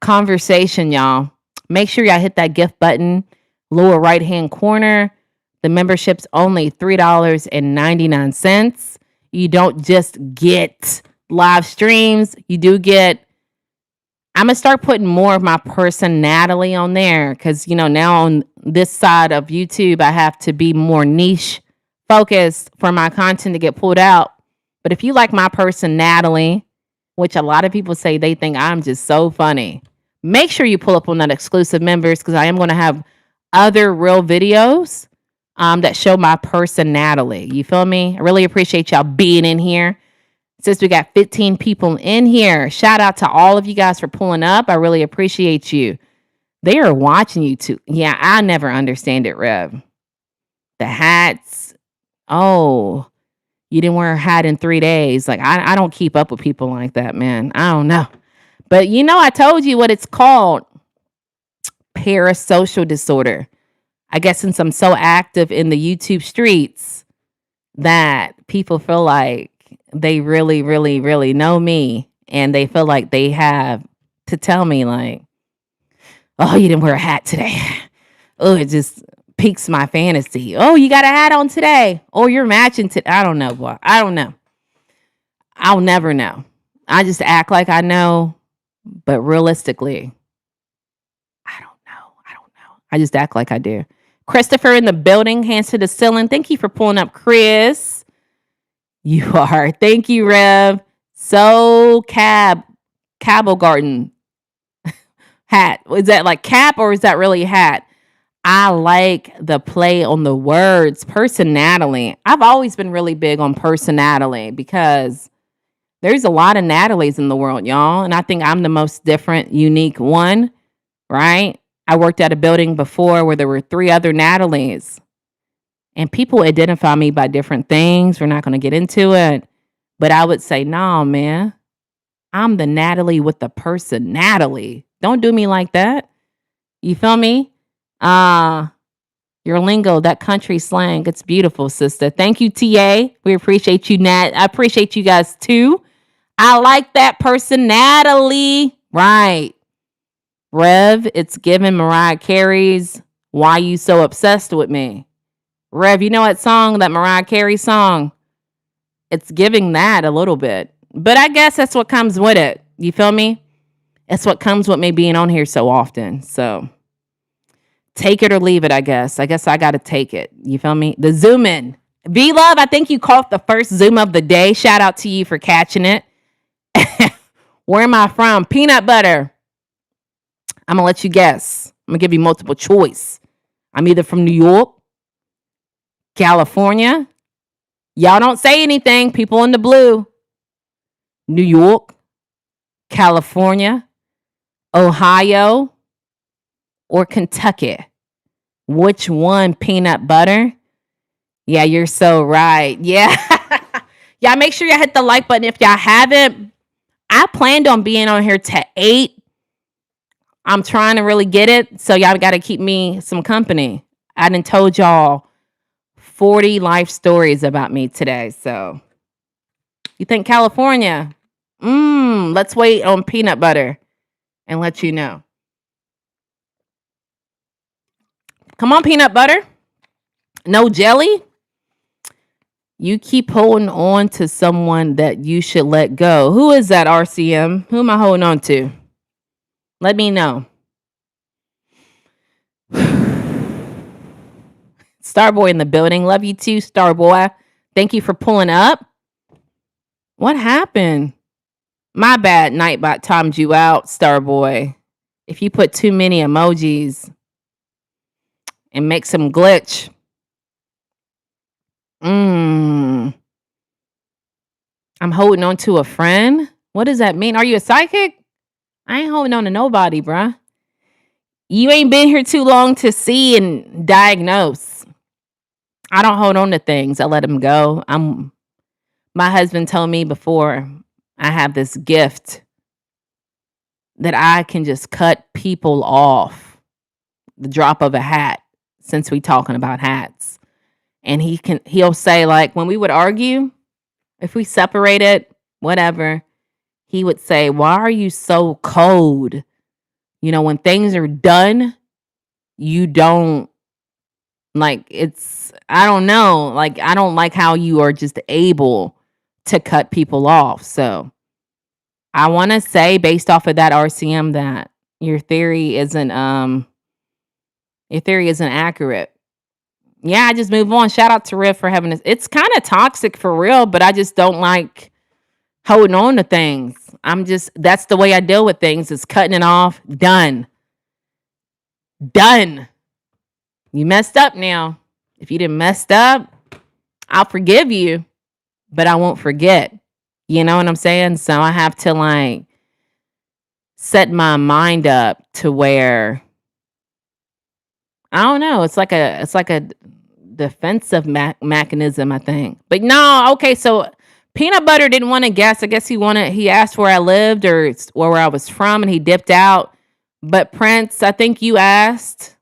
conversation, y'all. Make sure y'all hit that gift button, lower right hand corner. The membership's only $3.99. You don't just get live streams. You do get, I'm going to start putting more of my personality on there because, you know, now on this side of YouTube, I have to be more niche focused for my content to get pulled out. But if you like my personality, which a lot of people say they think I'm just so funny, make sure you pull up on that exclusive members because I am going to have other real videos that show my personality. You feel me? I really appreciate y'all being in here. Since we got 15 people in here, shout out to all of you guys for pulling up. I really appreciate you. They are watching you too. Yeah, I never understand it, Rev. The hats. Oh, you didn't wear a hat in 3 days. Like, I don't keep up with people like that, man. I don't know. But you know, I told you what it's called. Parasocial disorder. I guess since I'm so active in the YouTube streets that people feel like they really, really, really know me. And they feel like they have to tell me like, oh, you didn't wear a hat today. Oh, it just piques my fantasy. Oh, you got a hat on today. Oh, you're matching today. I don't know, boy. I don't know. I'll never know. I just act like I know. But realistically, I don't know. I just act like I do. Christopher in the building, hands to the ceiling. Thank you for pulling up, Chris. You are. Thank you, Rev. So Cabell Garden hat. Is that like cap or is that really hat? I like the play on the words. Personality. I've always been really big on personality because there's a lot of Natalies in the world, y'all. And I think I'm the most different, unique one, right? I worked at a building before where there were 3 other Natalies. And people identify me by different things. We're not going to get into it. But I would say, nah, man. I'm the Natalie with the personality. Don't do me like that. You feel me? Your lingo, that country slang, it's beautiful, sister. Thank you, TA. We appreciate you, Nat. I appreciate you guys, too. I like that personality. Right. Rev, it's given Mariah Carey's Why You So Obsessed With Me. Rev, you know that song, that Mariah Carey song? It's giving that a little bit. But I guess that's what comes with it. You feel me? That's what comes with me being on here so often. So take it or leave it, I guess. I guess I got to take it. You feel me? The zoom in. V Love, I think you caught the first Zoom of the day. Shout out to you for catching it. Where am I from? Peanut butter. I'm gonna let you guess. I'm gonna give you multiple choice. I'm either from New York, California. Y'all don't say anything. People in the blue. New York, California, Ohio, or Kentucky. Which one? Peanut butter? Yeah, you're so right. Yeah. Y'all make sure y'all hit the like button if y'all haven't. I planned on being on here to 8. I'm trying to really get it. So y'all got to keep me some company. I done told y'all 40 life stories about me today. So you think California? Let's wait on peanut butter and let you know. Come on, peanut butter. No jelly? You keep holding on to someone that you should let go. Who is that, RCM? Who am I holding on to? Let me know. Starboy in the building. Love you too, Starboy. Thank you for pulling up. What happened? My bad, Nightbot timed you out, Starboy. If you put too many emojis and make some glitch. I'm holding on to a friend. What does that mean? Are you a psychic? I ain't holding on to nobody, bruh. You ain't been here too long to see and diagnose. I don't hold on to things. I let them go. My husband told me before, I have this gift that I can just cut people off the drop of a hat, since we talking about hats. And he'll say, like, when we would argue, if we separated, whatever, he would say, "Why are you so cold? You know, when things are done, you don't like I don't know. Like, I don't like how you are just able to cut people off." So I want to say, based off of that RCM, that your theory isn't accurate. Yeah, I just move on. Shout out to Riff for having this. It's kind of toxic for real, but I just don't like holding on to things. That's the way I deal with things, is cutting it off. Done. You messed up now. If you didn't messed up, I'll forgive you, but I won't forget. You know what I'm saying? So I have to, like, set my mind up to where, I don't know. It's like a defensive mechanism, I think. But no, okay. So peanut butter didn't want to guess. I guess he asked where I lived or where I was from, and he dipped out. But Prince, I think you asked.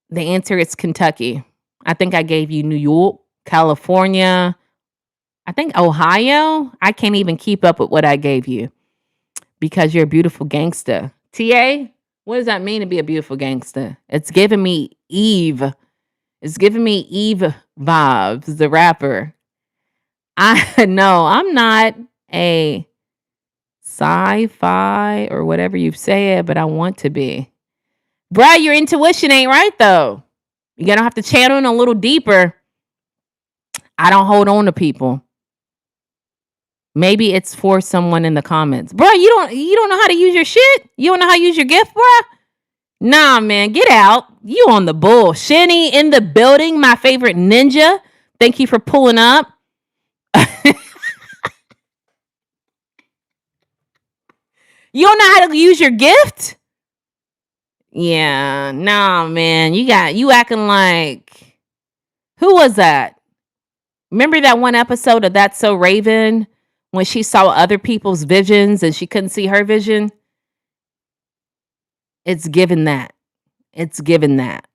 The answer is Kentucky. I think I gave you New York, California, I think Ohio. I can't even keep up with what I gave you because you're a beautiful gangster. TA, what does that mean to be a beautiful gangster? It's giving me Eve. It's giving me Eve vibes, the rapper. I know I'm not a sci-fi or whatever you've said, but I want to be. Bruh, your intuition ain't right though. You're gonna have to channel in a little deeper. I don't hold on to people. Maybe it's for someone in the comments. Bruh, you don't know how to use your shit? You don't know how to use your gift, bruh? Nah, man, get out. You on the bull. Shenny in the building, my favorite ninja. Thank you for pulling up. You don't know how to use your gift? Yeah, nah, man. You acting like, who was that? Remember that one episode of That's So Raven when she saw other people's visions and she couldn't see her vision? It's given that. It's given that.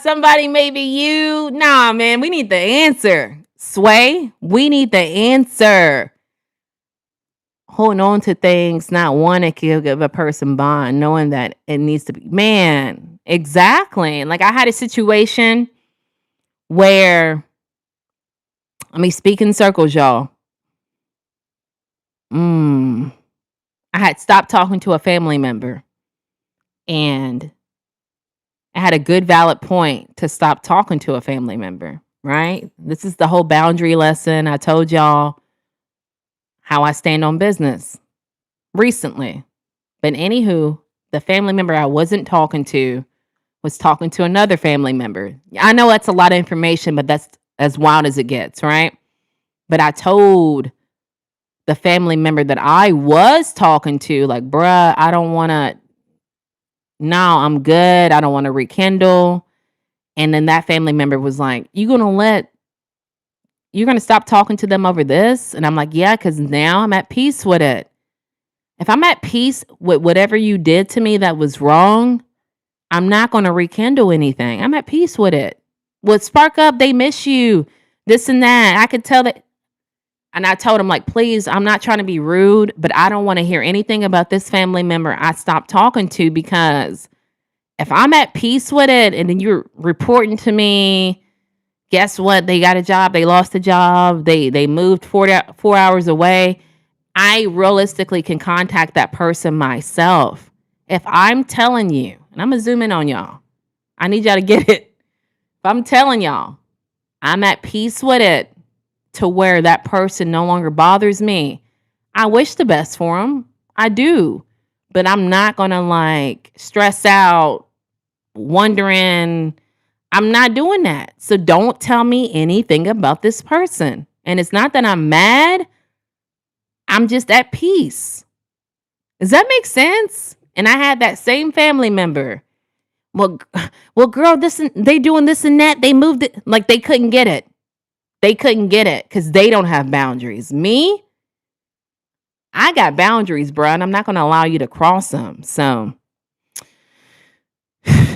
Somebody, maybe you. Nah, man, we need the answer. Sway, we need the answer. Holding on to things, not wanting to give a person bond, knowing that it needs to be. Man, exactly. Like, I had a situation where, let me speak in circles, y'all. I had stopped talking to a family member, and I had a good valid point to stop talking to a family member, right? This is the whole boundary lesson. I told y'all how I stand on business recently. But anywho, the family member I wasn't talking to was talking to another family member. I know that's a lot of information, but that's as wild as it gets, right? But I told the family member that I was talking to, like, bruh, I don't want to, no, I'm good. I don't want to rekindle. And then that family member was like, you're going to stop talking to them over this? And I'm like, yeah, because now I'm at peace with it. If I'm at peace with whatever you did to me that was wrong, I'm not going to rekindle anything. I'm at peace with it. Well, spark up, they miss you, this and that. I could tell that. And I told him, like, please, I'm not trying to be rude, but I don't want to hear anything about this family member I stopped talking to, because if I'm at peace with it and then you're reporting to me, guess what? They got a job. They lost a job. They moved 4 hours away. I realistically can contact that person myself. If I'm telling you, and I'm going to zoom in on y'all. I need y'all to get it. If I'm telling y'all, I'm at peace with it to where that person no longer bothers me, I wish the best for them. I do. But I'm not going to like stress out, wondering. I'm not doing that. So don't tell me anything about this person. And it's not that I'm mad. I'm just at peace. Does that make sense? And I had that same family member. Well, girl, they doing this and that. They moved it. Like, they couldn't get it. They couldn't get it because they don't have boundaries. Me, I got boundaries, bro, and I'm not going to allow you to cross them. So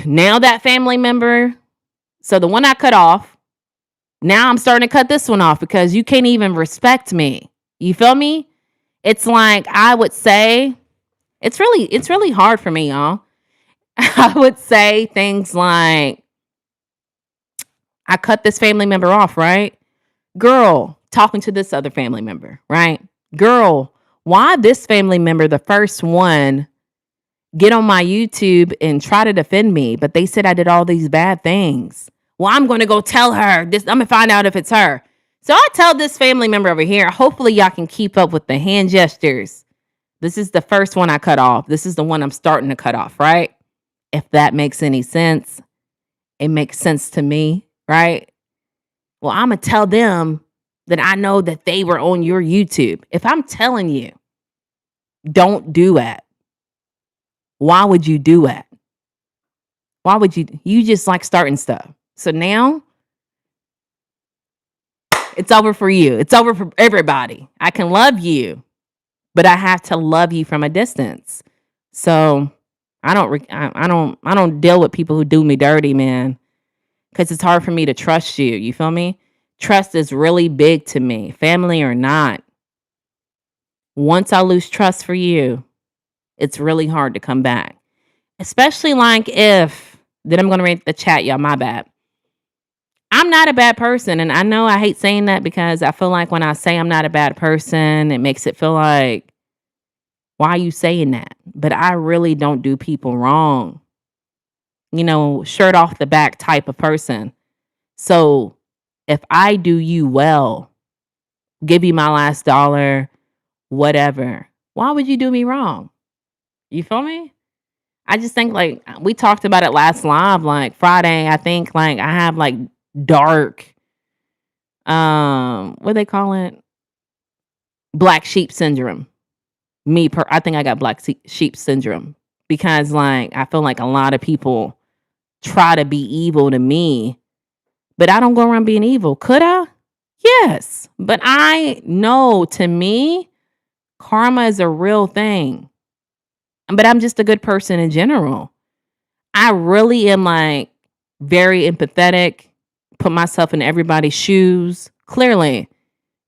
now that family member, so the one I cut off, now I'm starting to cut this one off because you can't even respect me. You feel me? It's like, I would say, it's really hard for me, y'all. I would say things like, I cut this family member off, right? Girl, talking to this other family member, right? Girl, why this family member, the first one, get on my YouTube and try to defend me, but they said I did all these bad things. Well, I'm going to go tell her this. I'm going to find out if it's her. So I tell this family member over here, hopefully y'all can keep up with the hand gestures. This is the first one I cut off. This is the one I'm starting to cut off, right? If that makes any sense, it makes sense to me, right? Well, I'm going to tell them that I know that they were on your YouTube. If I'm telling you, don't do that. Why would you do that? Why would you just like starting stuff? So now it's over for you. It's over for everybody. I can love you, but I have to love you from a distance. So I don't deal with people who do me dirty, man, because it's hard for me to trust you. You feel me? Trust is really big to me, family or not. Once I lose trust for you, it's really hard to come back. Especially like if, then I'm going to read the chat, y'all, my bad. I'm not a bad person. And I know I hate saying that because I feel like when I say I'm not a bad person, it makes it feel like, why are you saying that? But I really don't do people wrong. You know, shirt off the back type of person. So if I do you well, give you my last dollar, whatever, why would you do me wrong? You feel me? I just think, like, we talked about it last live, like Friday. I think, like, I have like dark, what do they call it? Black sheep syndrome. I think I got black sheep syndrome because, like, I feel like a lot of people try to be evil to me, but I don't go around being evil. Could I? Yes. But I know, to me, karma is a real thing. But I'm just a good person in general. I really am, like, very empathetic, put myself in everybody's shoes. Clearly,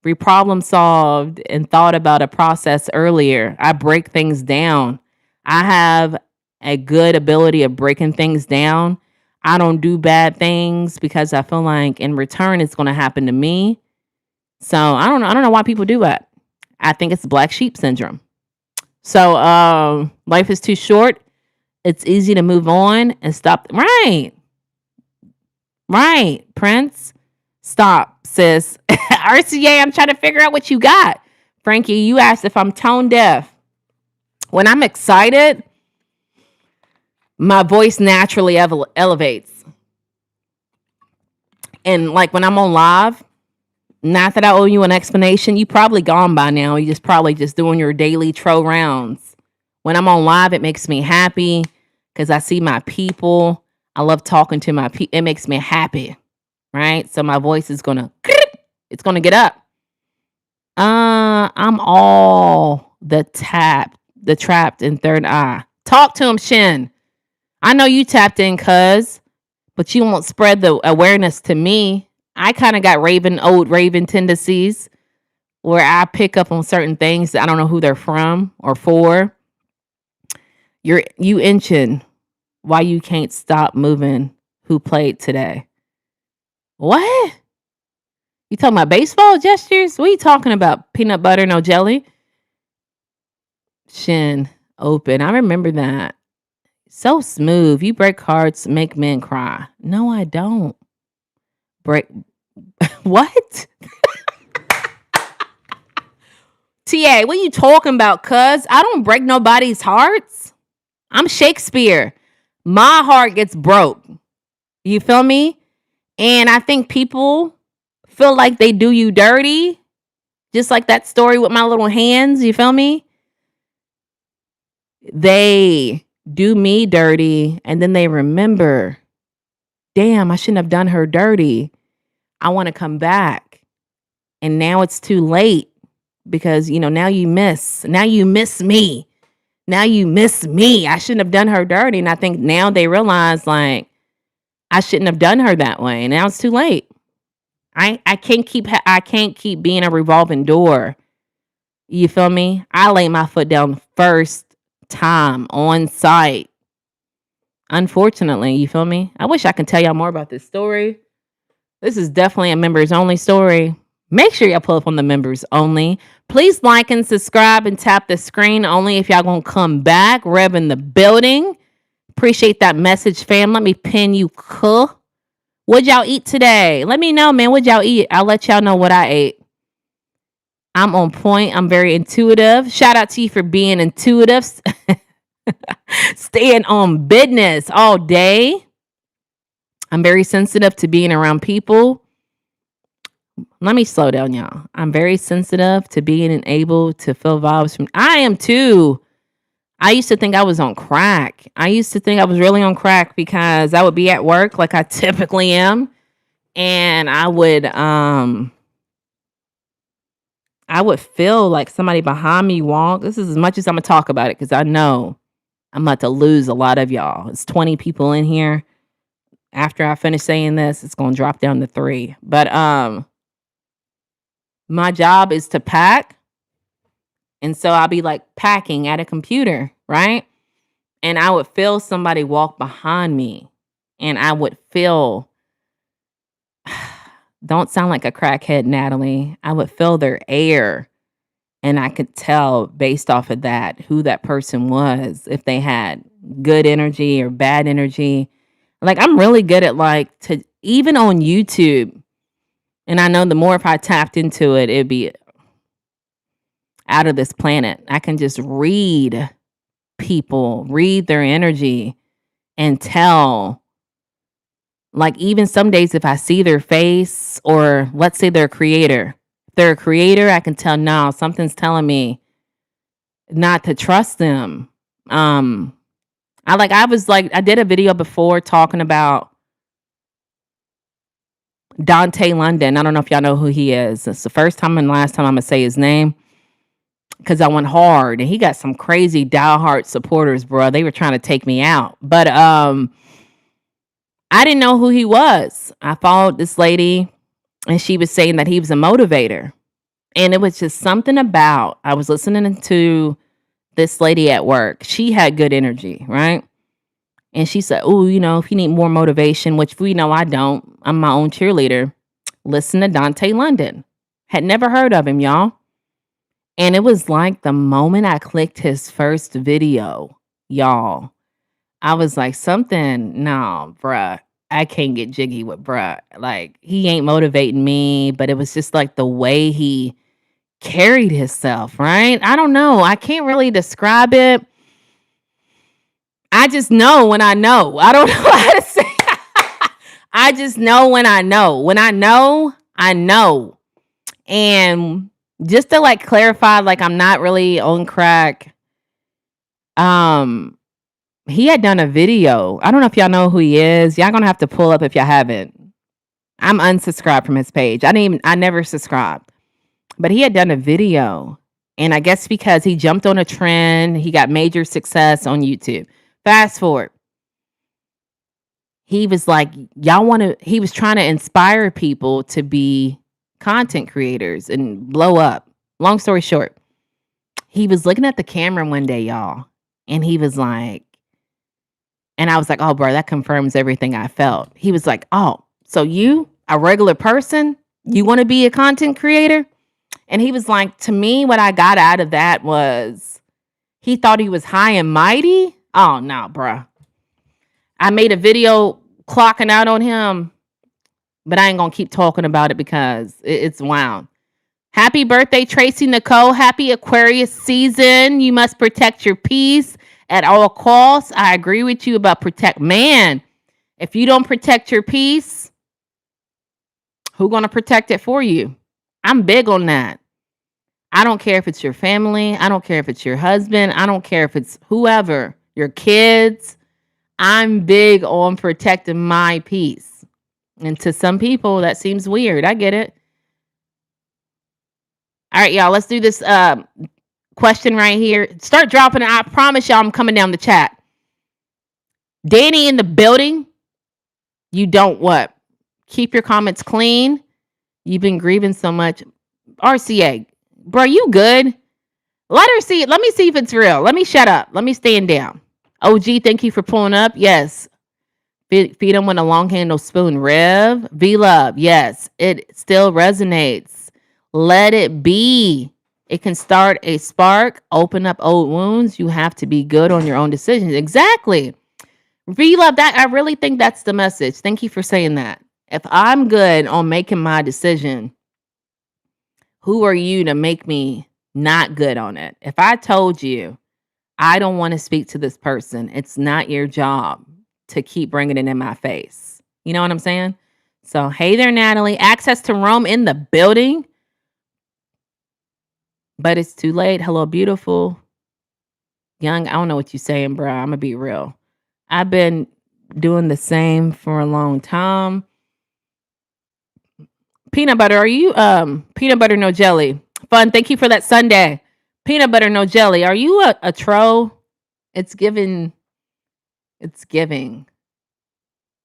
we problem solved and thought about a process earlier. I break things down. I have a good ability of breaking things down. I don't do bad things because I feel like in return it's going to happen to me. So I don't know. I don't know why people do that. I think it's black sheep syndrome. So life is too short. It's easy to move on and stop. Right. Right. Prince. Stop, sis. RCA, I'm trying to figure out what you got. Frankie, you asked if I'm tone deaf. When I'm excited, my voice naturally elevates. And like when I'm on live, not that I owe you an explanation. You probably gone by now. You just probably just doing your daily tro rounds. When I'm on live, it makes me happy because I see my people. I love talking to my people. It makes me happy, right? So my voice is it's gonna get up. I'm all the trapped in third eye. Talk to him, Shin. I know you tapped in, cuz, but you won't spread the awareness to me. I kind of got old Raven tendencies where I pick up on certain things that I don't know who they're from or for. You inching why you can't stop moving. Who played today? What? You talking about baseball gestures? What are you talking about? Peanut butter, no jelly? Shin, open. I remember that. So smooth. You break hearts, make men cry. No, I don't. Break. What? TA, what are you talking about, cuz? I don't break nobody's hearts. I'm Shakespeare. My heart gets broke. You feel me? And I think people feel like they do you dirty. Just like that story with my little hands. You feel me? They do me dirty and then they remember, damn, I shouldn't have done her dirty. I want to come back. And now it's too late because, now you miss me. Now you miss me. I shouldn't have done her dirty. And I think now they realize, like, I shouldn't have done her that way. Now it's too late. I can't keep being a revolving door. You feel me? I lay my foot down first time on site. Unfortunately, you feel me? I wish I could tell y'all more about this story. This is definitely a members only story. Make sure y'all pull up on the members only. Please like and subscribe and tap the screen only if y'all gonna come back. Rev in the building. Appreciate that message, fam. Let me pin you. What'd y'all eat today? Let me know, man. What'd y'all eat? I'll let y'all know what I ate. I'm on point. I'm very intuitive. Shout out to you for being intuitive. Staying on business all day. I'm very sensitive to being around people. Let me slow down, y'all. I'm very sensitive to being able to feel vibes from. I am too. I used to think I was on crack. I used to think I was really on crack because I would be at work like I typically am. And I would feel like somebody behind me walk. This is as much as I'm gonna talk about it because I know I'm about to lose a lot of y'all. It's 20 people in here. After I finish saying this, it's gonna drop down to 3. But my job is to pack. And so I'll be like packing at a computer, right? And I would feel somebody walk behind me. And I would feel, don't sound like a crackhead, Natalie. I would feel their air. And I could tell based off of that who that person was, if they had good energy or bad energy. Like, I'm really good at even on YouTube. And I know the more if I tapped into it, it'd be out of this planet. I can just read people, read their energy, and tell. Like, even some days if I see their face, or let's say they're a creator. If they're a creator, I can tell now something's telling me not to trust them. I did a video before talking about Dante London. I don't know if y'all know who he is. It's the first time and last time I'm gonna say his name because I went hard, and he got some crazy diehard supporters, bro. They were trying to take me out, but I didn't know who he was. I followed this lady, and she was saying that he was a motivator, and it was just something about. I was listening to this lady at work. She had good energy, right? And she said, "Oh, if you need more motivation," which we know I don't. I'm my own cheerleader. Listen to Dante London. Had never heard of him, y'all. And it was like the moment I clicked his first video, y'all, I was like, something, no, bruh. I can't get jiggy with bruh. Like, he ain't motivating me, but it was just like the way he carried himself, right? I don't know. I can't really describe it. I just know when I know. I don't know how to say. I just know when I know. When I know, I know. And just to like clarify, like I'm not really on crack. Um, he had done a video. I don't know if y'all know who he is. Y'all gonna have to pull up if y'all haven't. I'm unsubscribed from his page. I never subscribed. But he had done a video. And I guess because he jumped on a trend, he got major success on YouTube. Fast forward. He was like, he was trying to inspire people to be content creators and blow up. Long story short, he was looking at the camera one day, y'all, and he was like, and I was like, oh, bro, that confirms everything I felt. He was like, oh, so you, a regular person, you want to be a content creator? And he was like, to me, what I got out of that was he thought he was high and mighty. Oh, no, bro. I made a video clocking out on him, but I ain't going to keep talking about it because it's wound. Happy birthday, Tracy Nicole. Happy Aquarius season. You must protect your peace at all costs. I agree with you about man. If you don't protect your peace, who's going to protect it for you? I'm big on that. I don't care if it's your family. I don't care if it's your husband. I don't care if it's whoever, your kids. I'm big on protecting my peace. And to some people, that seems weird. I get it. All right, y'all, let's do this question right here. Start dropping it. I promise y'all I'm coming down the chat. Danny in the building. You don't what? Keep your comments clean. You've been grieving so much. RCA. Bro, you good? Let her see it. Let me see if it's real. Let me shut up. Let me stand down. OG, thank you for pulling up. Yes. Feed them with a long handle spoon. Rev. V-Love. Yes. It still resonates. Let it be. It can start a spark, open up old wounds. You have to be good on your own decisions. Exactly. V-Love, that I really think that's the message. Thank you for saying that. If I'm good on making my decision, who are you to make me not good on it? If I told you I don't want to speak to this person, it's not your job to keep bringing it in my face. You know what I'm saying? So, hey there, Natalie. Access to Rome in the building. But it's too late. Hello, beautiful. Young, I don't know what you're saying, bro. I'm going to be real. I've been doing the same for a long time. Peanut butter, are you peanut butter no jelly? Fun. Thank you for that Sunday. Peanut butter no jelly. Are you a troll? It's giving.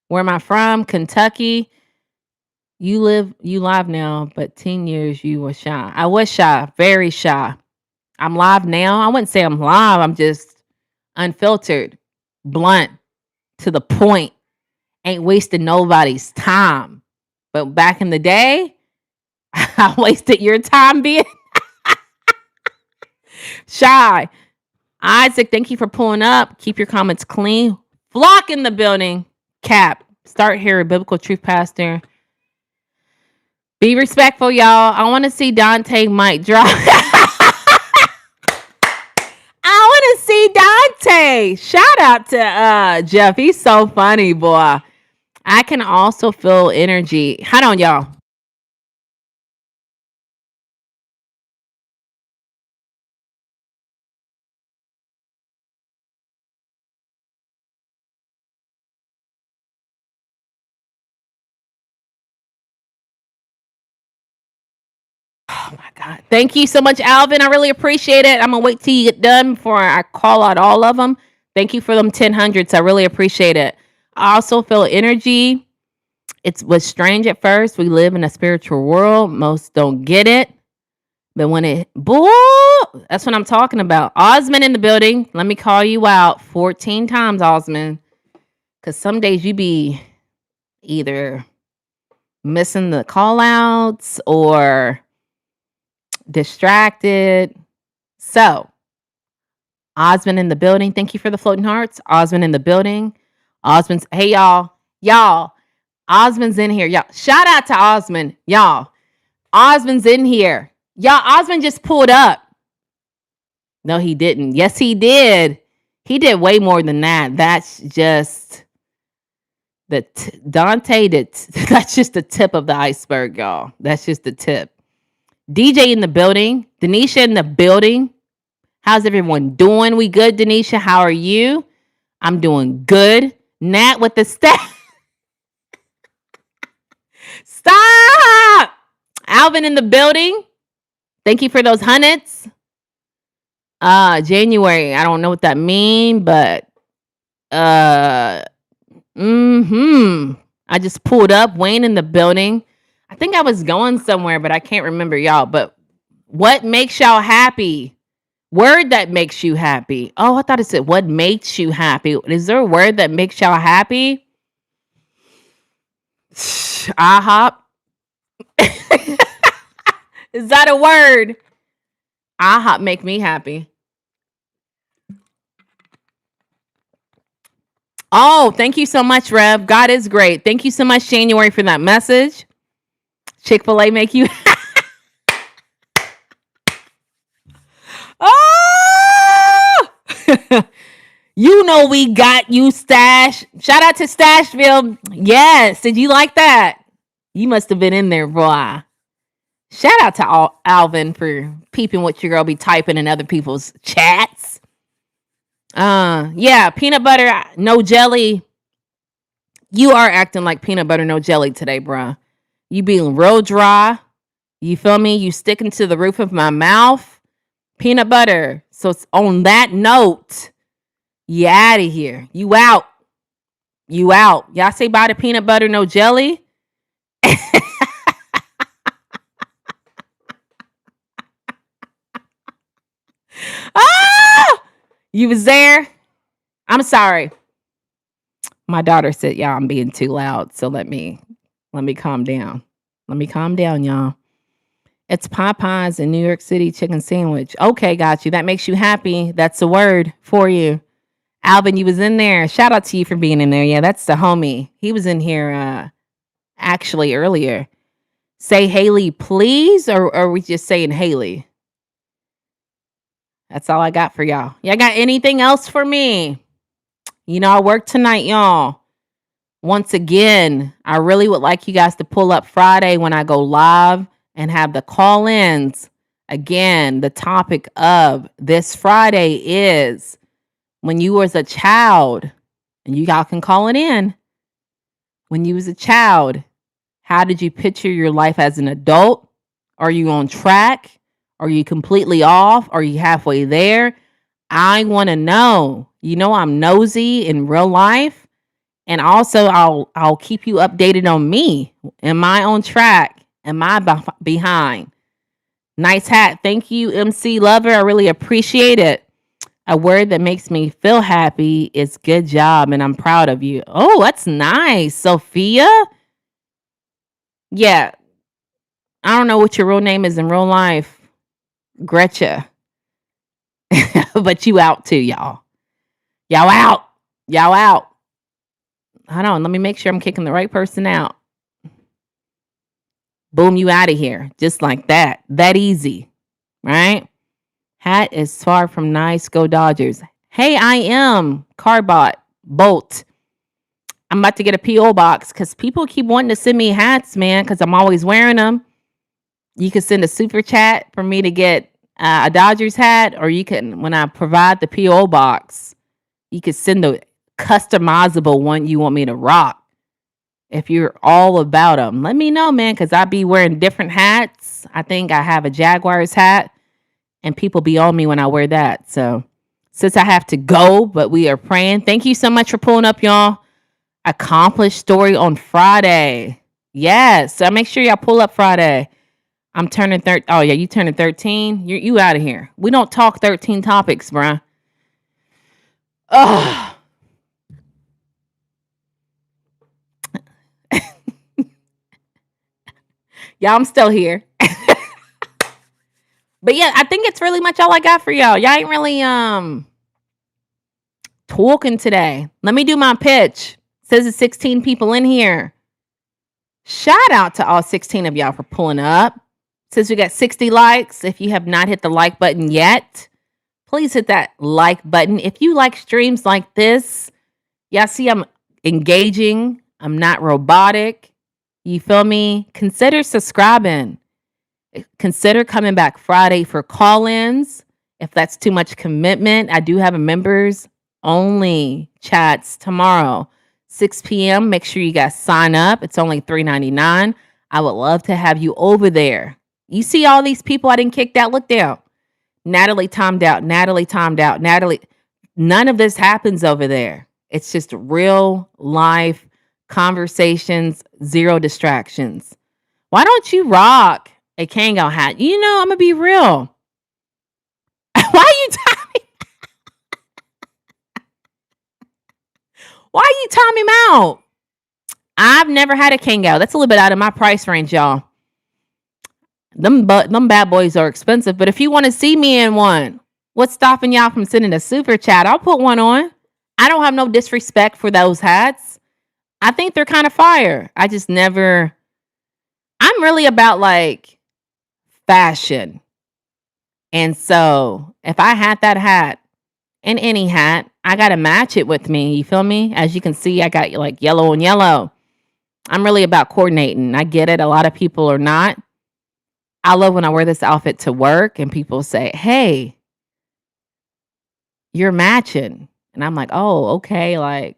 Where am I from? Kentucky. You live now, but 10 years you were shy. I was shy, very shy. I'm live now. I wouldn't say I'm live. I'm just unfiltered, blunt, to the point. Ain't wasting nobody's time. But back in the day, I wasted your time being shy. Isaac, thank you for pulling up. Keep your comments clean. Flock in the building. Cap. Start here, Biblical Truth Pastor. Be respectful, y'all. I want to see Dante mic drop. I want to see Dante. Shout out to Jeff. He's so funny, boy. I can also feel energy. Hold on, y'all. Oh my God. Thank you so much, Alvin. I really appreciate it. I'm going to wait till you get done before I call out all of them. Thank you for them 1000s. I really appreciate it. I also feel energy. It was strange at first. We live in a spiritual world. Most don't get it. But when that's what I'm talking about. Osmond in the building. Let me call you out 14 times, Osmond. Because some days you be either missing the call outs or distracted. So Osmond in the building. Thank you for the floating hearts. Osmond in the building. Osmond's, hey, y'all. Y'all. Osmond's in here. Y'all. Shout out to Osmond. Y'all. Osmond's in here. Y'all, Osmond just pulled up. No, he didn't. Yes, he did. He did way more than that. That's just Dante did. That's just the tip of the iceberg, y'all. That's just the tip. DJ in the building. Denisha in the building. How's everyone doing? We good, Denisha? How are you? I'm doing good. Nat with the Stop! Alvin in the building. Thank you for those hundreds. January. I don't know what that mean, but I just pulled up. Wayne in the building. I think I was going somewhere, but I can't remember, y'all. But what makes y'all happy? Word that makes you happy. Oh, I thought it said what makes you happy. Is there a word that makes y'all happy? IHOP. Is that a word? IHOP make me happy. Oh, thank you so much, Rev. God is great. Thank you so much, January, for that message. Chick-fil-A make you Oh! You know we got you, Stash. Shout out to Stashville. Yes. Did you like that? You must have been in there, boy. Shout out to Alvin for peeping what your girl be typing in other people's chats. Yeah, peanut butter, no jelly. You are acting like peanut butter, no jelly today, bruh. You being real dry. You feel me? You sticking to the roof of my mouth. Peanut butter. So it's on that note, you out of here. You out. You out. Y'all say bye to peanut butter, no jelly. Ah! You was there? I'm sorry. My daughter said, y'all, I'm being too loud. So let me calm down. Let me calm down, y'all. It's Popeyes in New York City chicken sandwich. Okay, got you. That makes you happy. That's a word for you. Alvin, you was in there. Shout out to you for being in there. Yeah, that's the homie. He was in here actually earlier. Say Haley, please, or are we just saying Haley? That's all I got for y'all. Y'all got anything else for me? You know, I work tonight, y'all. Once again, I really would like you guys to pull up Friday when I go live and have the call-ins. Again, the topic of this Friday is when you was a child, and you all can call it in. When you was a child, how did you picture your life as an adult? Are you on track? Are you completely off? Are you halfway there? I want to know. You know, I'm nosy in real life. And also I'll keep you updated on me. Am I on track? Am I behind? Nice hat. Thank you, MC Lover. I really appreciate it. A word that makes me feel happy is good job, and I'm proud of you. Oh, that's nice. Sophia? Yeah. I don't know what your real name is in real life. Gretcha. But you out too, y'all. Y'all out. Y'all out. Hold on. Let me make sure I'm kicking the right person out. Boom, you out of here. Just like that. That easy. Right? Hat is far from nice. Go Dodgers. Hey, I am Carbot Bolt. I'm about to get a P.O. box because people keep wanting to send me hats, man, because I'm always wearing them. You can send a super chat for me to get a Dodgers hat, or you can, when I provide the P.O. box, you can send the customizable one you want me to rock. If you're all about them, let me know, man, because I be wearing different hats. I think I have a Jaguars hat, and people be on me when I wear that. So since I have to go, but we are praying. Thank you so much for pulling up, y'all. Accomplished story on Friday. Yes. So make sure y'all pull up Friday. I'm turning 13. Oh, yeah, you turning 13? You out of here. We don't talk 13 topics, bruh. Ugh. Y'all, I'm still here. But yeah, I think it's really much all I got for y'all. Y'all ain't really talking today. Let me do my pitch. Says there's 16 people in here. Shout out to all 16 of y'all for pulling up. Says we got 60 likes. If you have not hit the like button yet, please hit that like button. If you like streams like this, y'all see I'm engaging. I'm not robotic. You feel me? Consider subscribing. Consider coming back Friday for call-ins. If that's too much commitment, I do have a members only chats tomorrow, 6 p.m. Make sure you guys sign up. It's only $3.99. I would love to have you over there. You see all these people I didn't kick out? Look down. Natalie timed out. Natalie timed out. Natalie. None of this happens over there. It's just real life conversations, zero distractions. Why don't you rock a Kango hat? You know, I'm going to be real. Why are you timing? Why are you timing him out? I've never had a Kango. That's a little bit out of my price range, y'all. Them bad boys are expensive, but if you want to see me in one, what's stopping y'all from sending a super chat? I'll put one on. I don't have no disrespect for those hats. I think they're kind of fire. I just never. I'm really about like fashion. And so if I had that hat and any hat, I got to match it with me. You feel me? As you can see, I got like yellow and yellow. I'm really about coordinating. I get it. A lot of people are not. I love when I wear this outfit to work and people say, hey, you're matching. And I'm like, oh, okay. Like,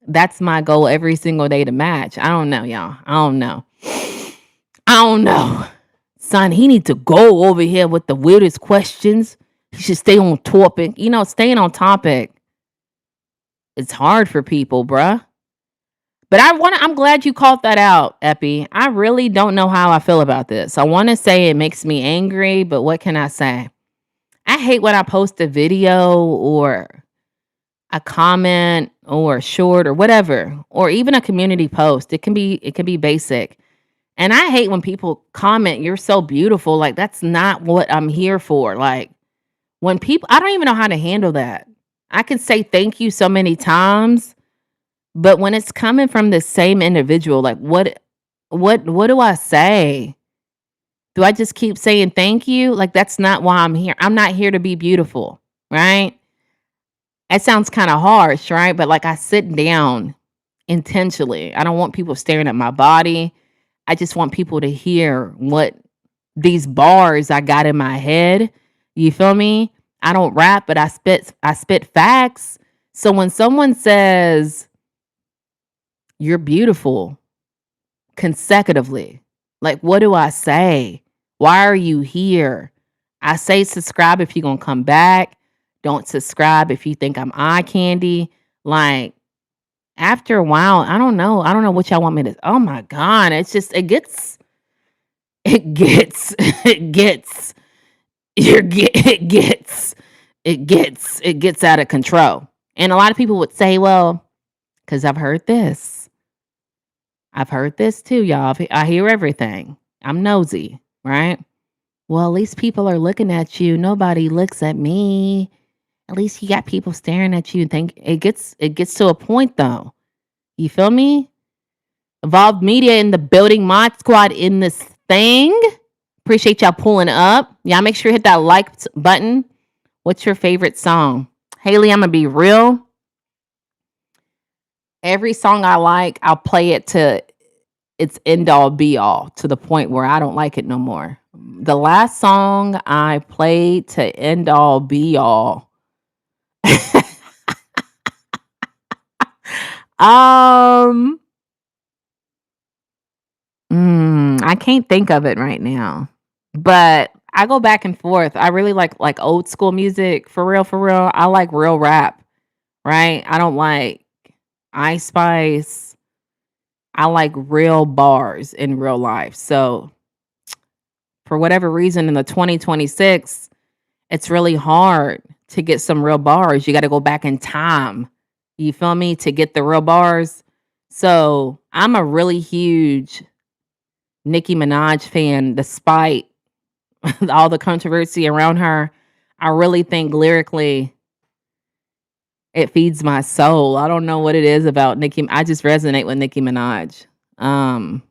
that's my goal every single day to match. I don't know, y'all. I don't know. Son, he needs to go over here with the weirdest questions. He should stay on topic. You know, staying on topic. It's hard for people, bruh. But I'm glad you called that out, Epi. I really don't know how I feel about this. I want to say it makes me angry, but what can I say? I hate when I post a video or a comment or a short or whatever, or even a community post. It can be basic. And I hate when people comment, you're so beautiful. Like, that's not what I'm here for. Like, when people, I don't even know how to handle that. I can say thank you so many times, but when it's coming from the same individual, like what do I say? Do I just keep saying thank you? Like, that's not why I'm here. I'm not here to be beautiful, right? It sounds kind of harsh, right? But like, I sit down intentionally. I don't want people staring at my body. I just want people to hear what these bars I got in my head. You feel me? I don't rap, but I spit facts. So when someone says you're beautiful consecutively, like, what do I say? Why are you here? I say subscribe if you're going to come back. Don't subscribe if you think I'm eye candy. Like, after a while, I don't know what y'all want me to. Oh my God. It's just, it gets it gets out of control. And a lot of people would say, well, because I've heard this too, y'all. I hear everything. I'm nosy, right? Well, at least people are looking at you. Nobody looks at me. At least you got people staring at you and think it gets to a point though. You feel me? Evolved Media in the building, Mod Squad in this thing. Appreciate y'all pulling up. Y'all make sure you hit that like button. What's your favorite song? Haley, I'm going to be real. Every song I like, I'll play it to its end all be all, to the point where I don't like it no more. The last song I played to end all be all. I can't think of it right now, but I go back and forth. I really like old school music, for real, for real. I like real rap, right? I don't like Ice Spice. I like real bars in real life. So for whatever reason in the 2026, it's really hard to get some real bars. You got to go back in time. You feel me? To get the real bars. So I'm a really huge Nicki Minaj fan, despite all the controversy around her. I really think lyrically, It feeds my soul. I don't know what it is about Nicki. I just resonate with Nicki Minaj. Um,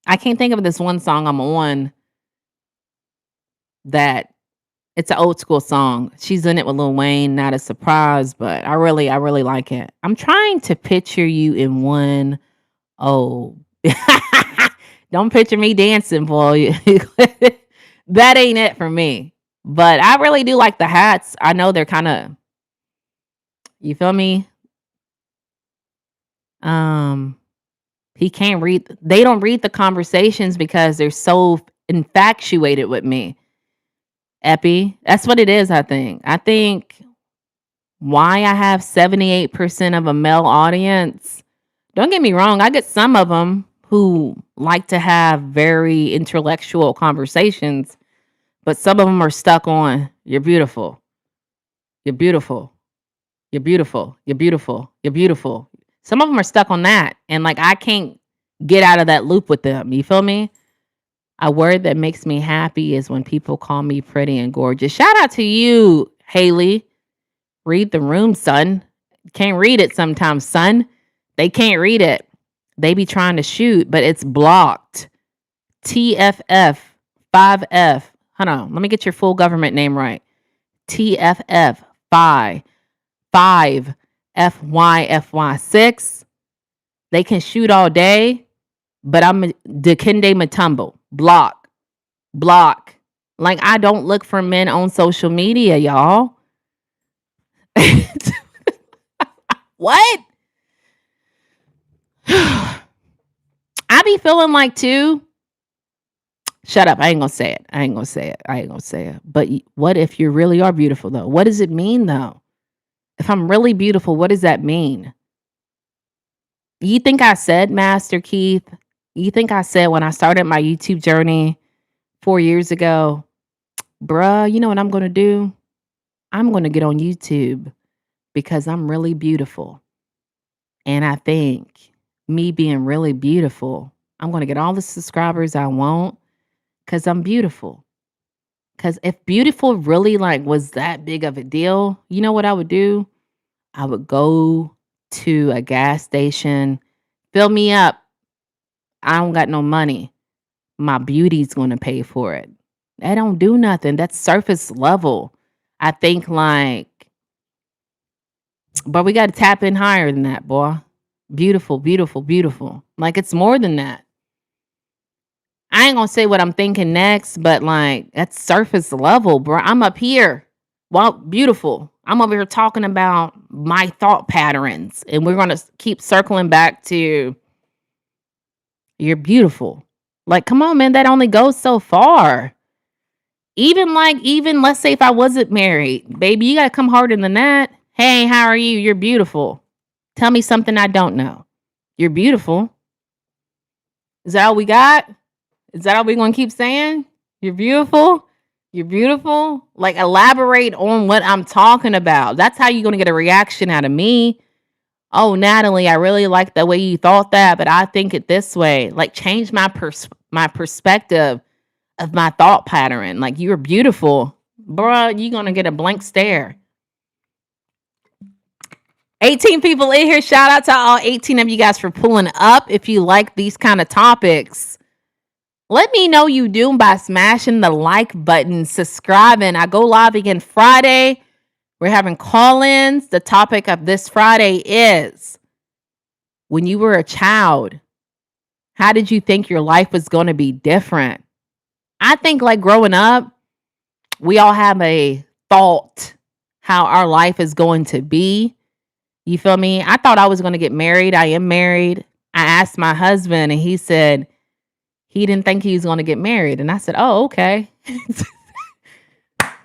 I can't think of this one song I'm on that it's an old school song. She's in it with Lil Wayne, not a surprise, but I really like it. I'm trying to picture you in one. Oh, don't picture me dancing, boy. That ain't it for me. But I really do like the hats. I know they're kind of, you feel me? Um, he can't read. They don't read the conversations because they're so infatuated with me. Epi, that's what it is. I think why I have 78% of a male audience. Don't get me wrong, I get some of them who like to have very intellectual conversations, but some of them are stuck on you're beautiful. You're beautiful. You're beautiful. You're beautiful. You're beautiful. Some of them are stuck on that and like I can't get out of that loop with them. You feel me? A word that makes me happy is when people call me pretty and gorgeous. Shout out to you, Haley. Read the room, son. Can't read it sometimes, son. They can't read it. They be trying to shoot, but it's blocked. TFF 5F. Hold on. Let me get your full government name right. TFF 5 FYFY 6. They can shoot all day, but I'm Dikende Matumbo. Block. Like I don't look for men on social media, y'all. What? I be feeling like too. Shut up. I ain't gonna say it. But what if you really are beautiful though? What does it mean though? If I'm really beautiful, what does that mean? You think I said, Master Keith? You think I said when I started my YouTube journey 4 years ago, bruh, you know what I'm gonna do? I'm gonna get on YouTube because I'm really beautiful. And I think me being really beautiful, I'm gonna get all the subscribers I want because I'm beautiful. Because if beautiful really like was that big of a deal, you know what I would do? I would go to a gas station, fill me up. I don't got no money. My beauty's gonna pay for it. That don't do nothing. That's surface level. I think like, but we gotta tap in higher than that, boy. Beautiful, beautiful, beautiful. Like it's more than that. I ain't gonna say what I'm thinking next, but like that's surface level, bro. I'm up here. Well, beautiful. I'm over here talking about my thought patterns, and we're gonna keep circling back to you're beautiful. Like, come on, man, that only goes so far. Even let's say if I wasn't married, baby, you gotta come harder than that. Hey, how are you? You're beautiful. Tell me something I don't know. You're beautiful. Is that all we got? Is that all we're gonna keep saying? You're beautiful. You're beautiful. Like elaborate on what I'm talking about. That's how you're gonna get a reaction out of me. Oh, Natalie, I really like the way you thought that, but I think it this way. Like change my perspective of my thought pattern. Like you're beautiful, bruh. You're gonna get a blank stare. 18 people in here. Shout out to all 18 of you guys for pulling up. If you like these kind of topics, let me know you do by smashing the like button, subscribing. I go live again Friday. We're having call-ins. The topic of this Friday is when you were a child, how did you think your life was going to be different? I think like growing up, we all have a thought how our life is going to be. You feel me? I thought I was going to get married. I am married. I asked my husband and he said he didn't think he was going to get married. And I said, oh, okay.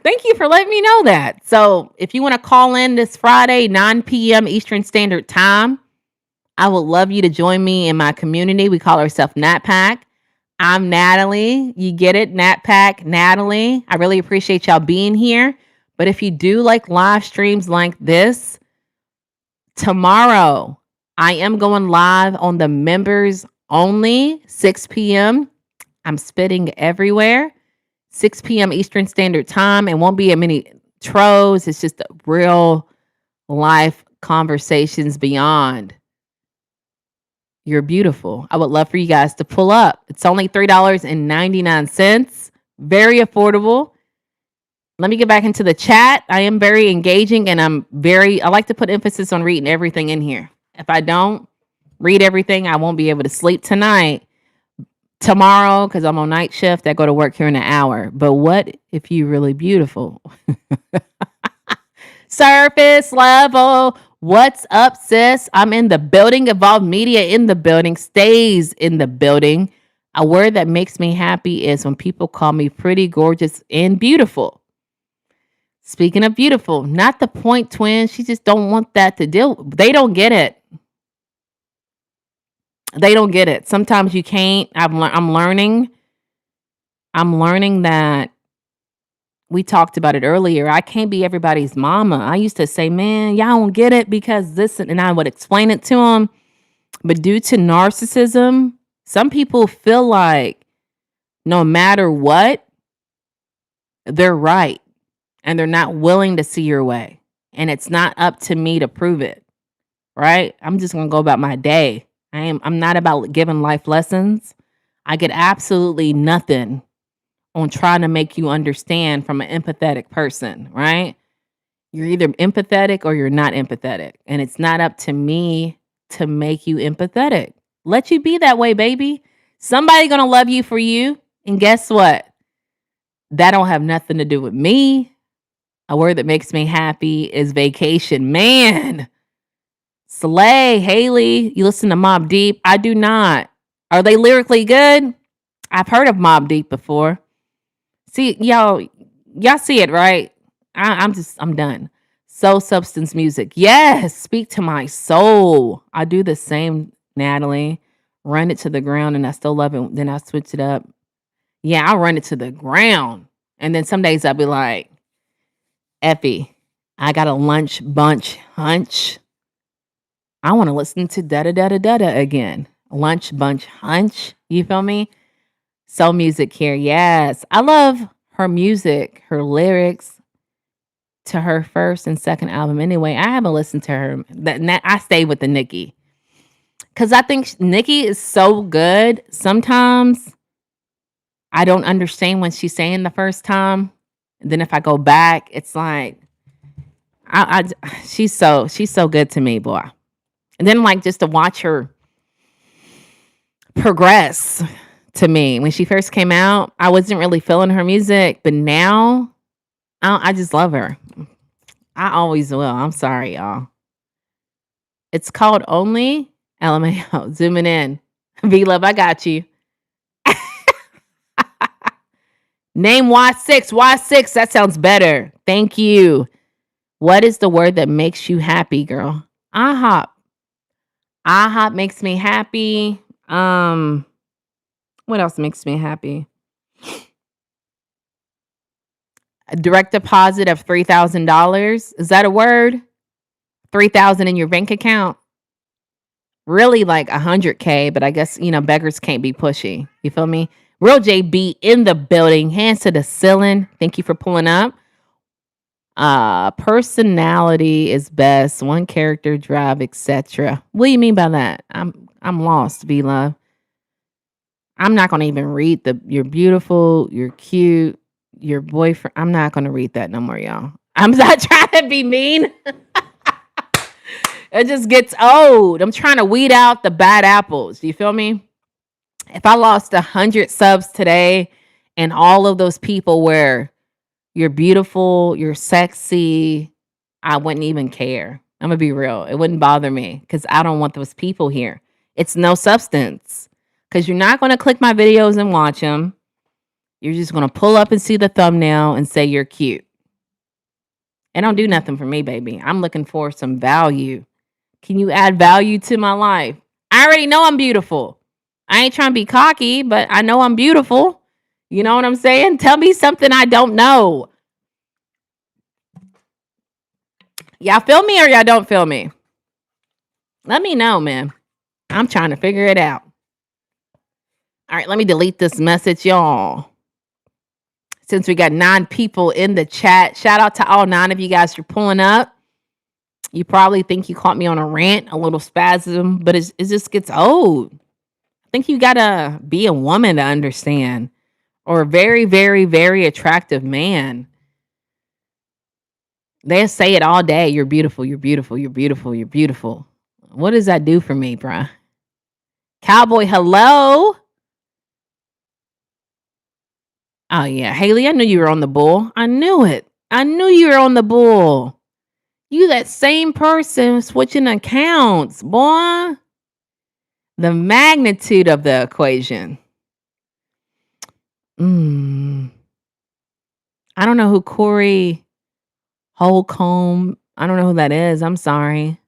Thank you for letting me know that. So if you want to call in this Friday, 9 p.m. Eastern Standard Time, I would love you to join me in my community. We call ourselves Nat Pack. I'm Natalie. You get it? Nat Pack, Natalie. I really appreciate y'all being here. But if you do like live streams like this, tomorrow I am going live on the members only, 6 p.m. I'm spitting everywhere. 6 p.m. Eastern Standard Time. It won't be a many trolls. It's just a real life conversations beyond. You're beautiful. I would love for you guys to pull up. It's only $3.99. Very affordable. Let me get back into the chat. I am very engaging and I like to put emphasis on reading everything in here. If I don't read everything, I won't be able to sleep tonight. Tomorrow, because I'm on night shift, I go to work here in an hour. But what if you really beautiful? Surface level. What's up, sis? I'm in the building. Evolved Media in the building. Stays in the building. A word that makes me happy is when people call me pretty, gorgeous, and beautiful. Speaking of beautiful, not the point, twin. She just don't want that to deal. They don't get it. They don't get it. Sometimes you can't. I'm learning. I'm learning that we talked about it earlier. I can't be everybody's mama. I used to say, man, y'all don't get it because this, and I would explain it to them. But due to narcissism, some people feel like no matter what, they're right. And they're not willing to see your way. And it's not up to me to prove it. Right? I'm just going to go about my day. I'm not about giving life lessons. I get absolutely nothing on trying to make you understand from an empathetic person, right? You're either empathetic or you're not empathetic. And it's not up to me to make you empathetic. Let you be that way, baby. Somebody gonna love you for you. And guess what? That don't have nothing to do with me. A word that makes me happy is vacation. Man. Slay, Haley, you listen to Mobb Deep? I do not. Are they lyrically good? I've heard of Mobb Deep before. See, y'all see it, right? I'm done. Soul substance music. Yes, speak to my soul. I do the same, Natalie. Run it to the ground and I still love it. Then I switch it up. Yeah, I'll run it to the ground. And then some days I'll be like, Effie, I got a lunch bunch hunch. I want to listen to da da da da da da again. Lunch bunch hunch. You feel me? Soul music here. Yes. I love her music, her lyrics to her first and second album. Anyway, I haven't listened to her. I stay with the Nicki. Because I think Nicki is so good. Sometimes I don't understand what she's saying the first time. And then if I go back, it's like she's so good to me, boy. And then like just to watch her progress to me. When she first came out, I wasn't really feeling her music, but now I just love her. I always will. I'm sorry, y'all. It's called Only LMAO. Zooming in. V-Love, I got you. Name Y6. Y6, that sounds better. Thank you. What is the word that makes you happy, girl? IHOP. IHOP makes me happy. What else makes me happy? A direct deposit of $3,000. Is that a word? 3,000 in your bank account? Really like 100K, but I guess, beggars can't be pushy. You feel me? Real JB in the building. Hands to the ceiling. Thank you for pulling up. Personality is best. One character drive, etc. What do you mean by that? I'm lost, V-Love. I'm not gonna even read you're beautiful, you're cute, your boyfriend. I'm not gonna read that no more, y'all. I'm not trying to be mean. It just gets old. I'm trying to weed out the bad apples. Do you feel me? If I lost 100 subs today and all of those people were you're beautiful, you're sexy, I wouldn't even care. I'm gonna be real. It wouldn't bother me because I don't want those people here. It's no substance. Because you're not gonna click my videos and watch them. You're just gonna pull up and see the thumbnail and say you're cute. It don't do nothing for me, baby. I'm looking for some value. Can you add value to my life? I already know I'm beautiful. I ain't trying to be cocky, but I know I'm beautiful. You know what I'm saying? Tell me something I don't know. Y'all feel me or y'all don't feel me? Let me know, man. I'm trying to figure it out. All right, let me delete this message, y'all. Since we got 9 people in the chat, shout out to all 9 of you guys for pulling up. You probably think you caught me on a rant, a little spasm, but it just gets old. I think you gotta be a woman to understand, or a very, very, very attractive man. They say it all day. You're beautiful. You're beautiful. You're beautiful. You're beautiful. What does that do for me, bruh? Cowboy, hello. Oh yeah, Haley. I knew you were on the bull. I knew it. I knew you were on the bull. You that same person switching accounts, boy. The magnitude of the equation. Mm. I don't know who Corey Holcomb. I don't know who that is. I'm sorry.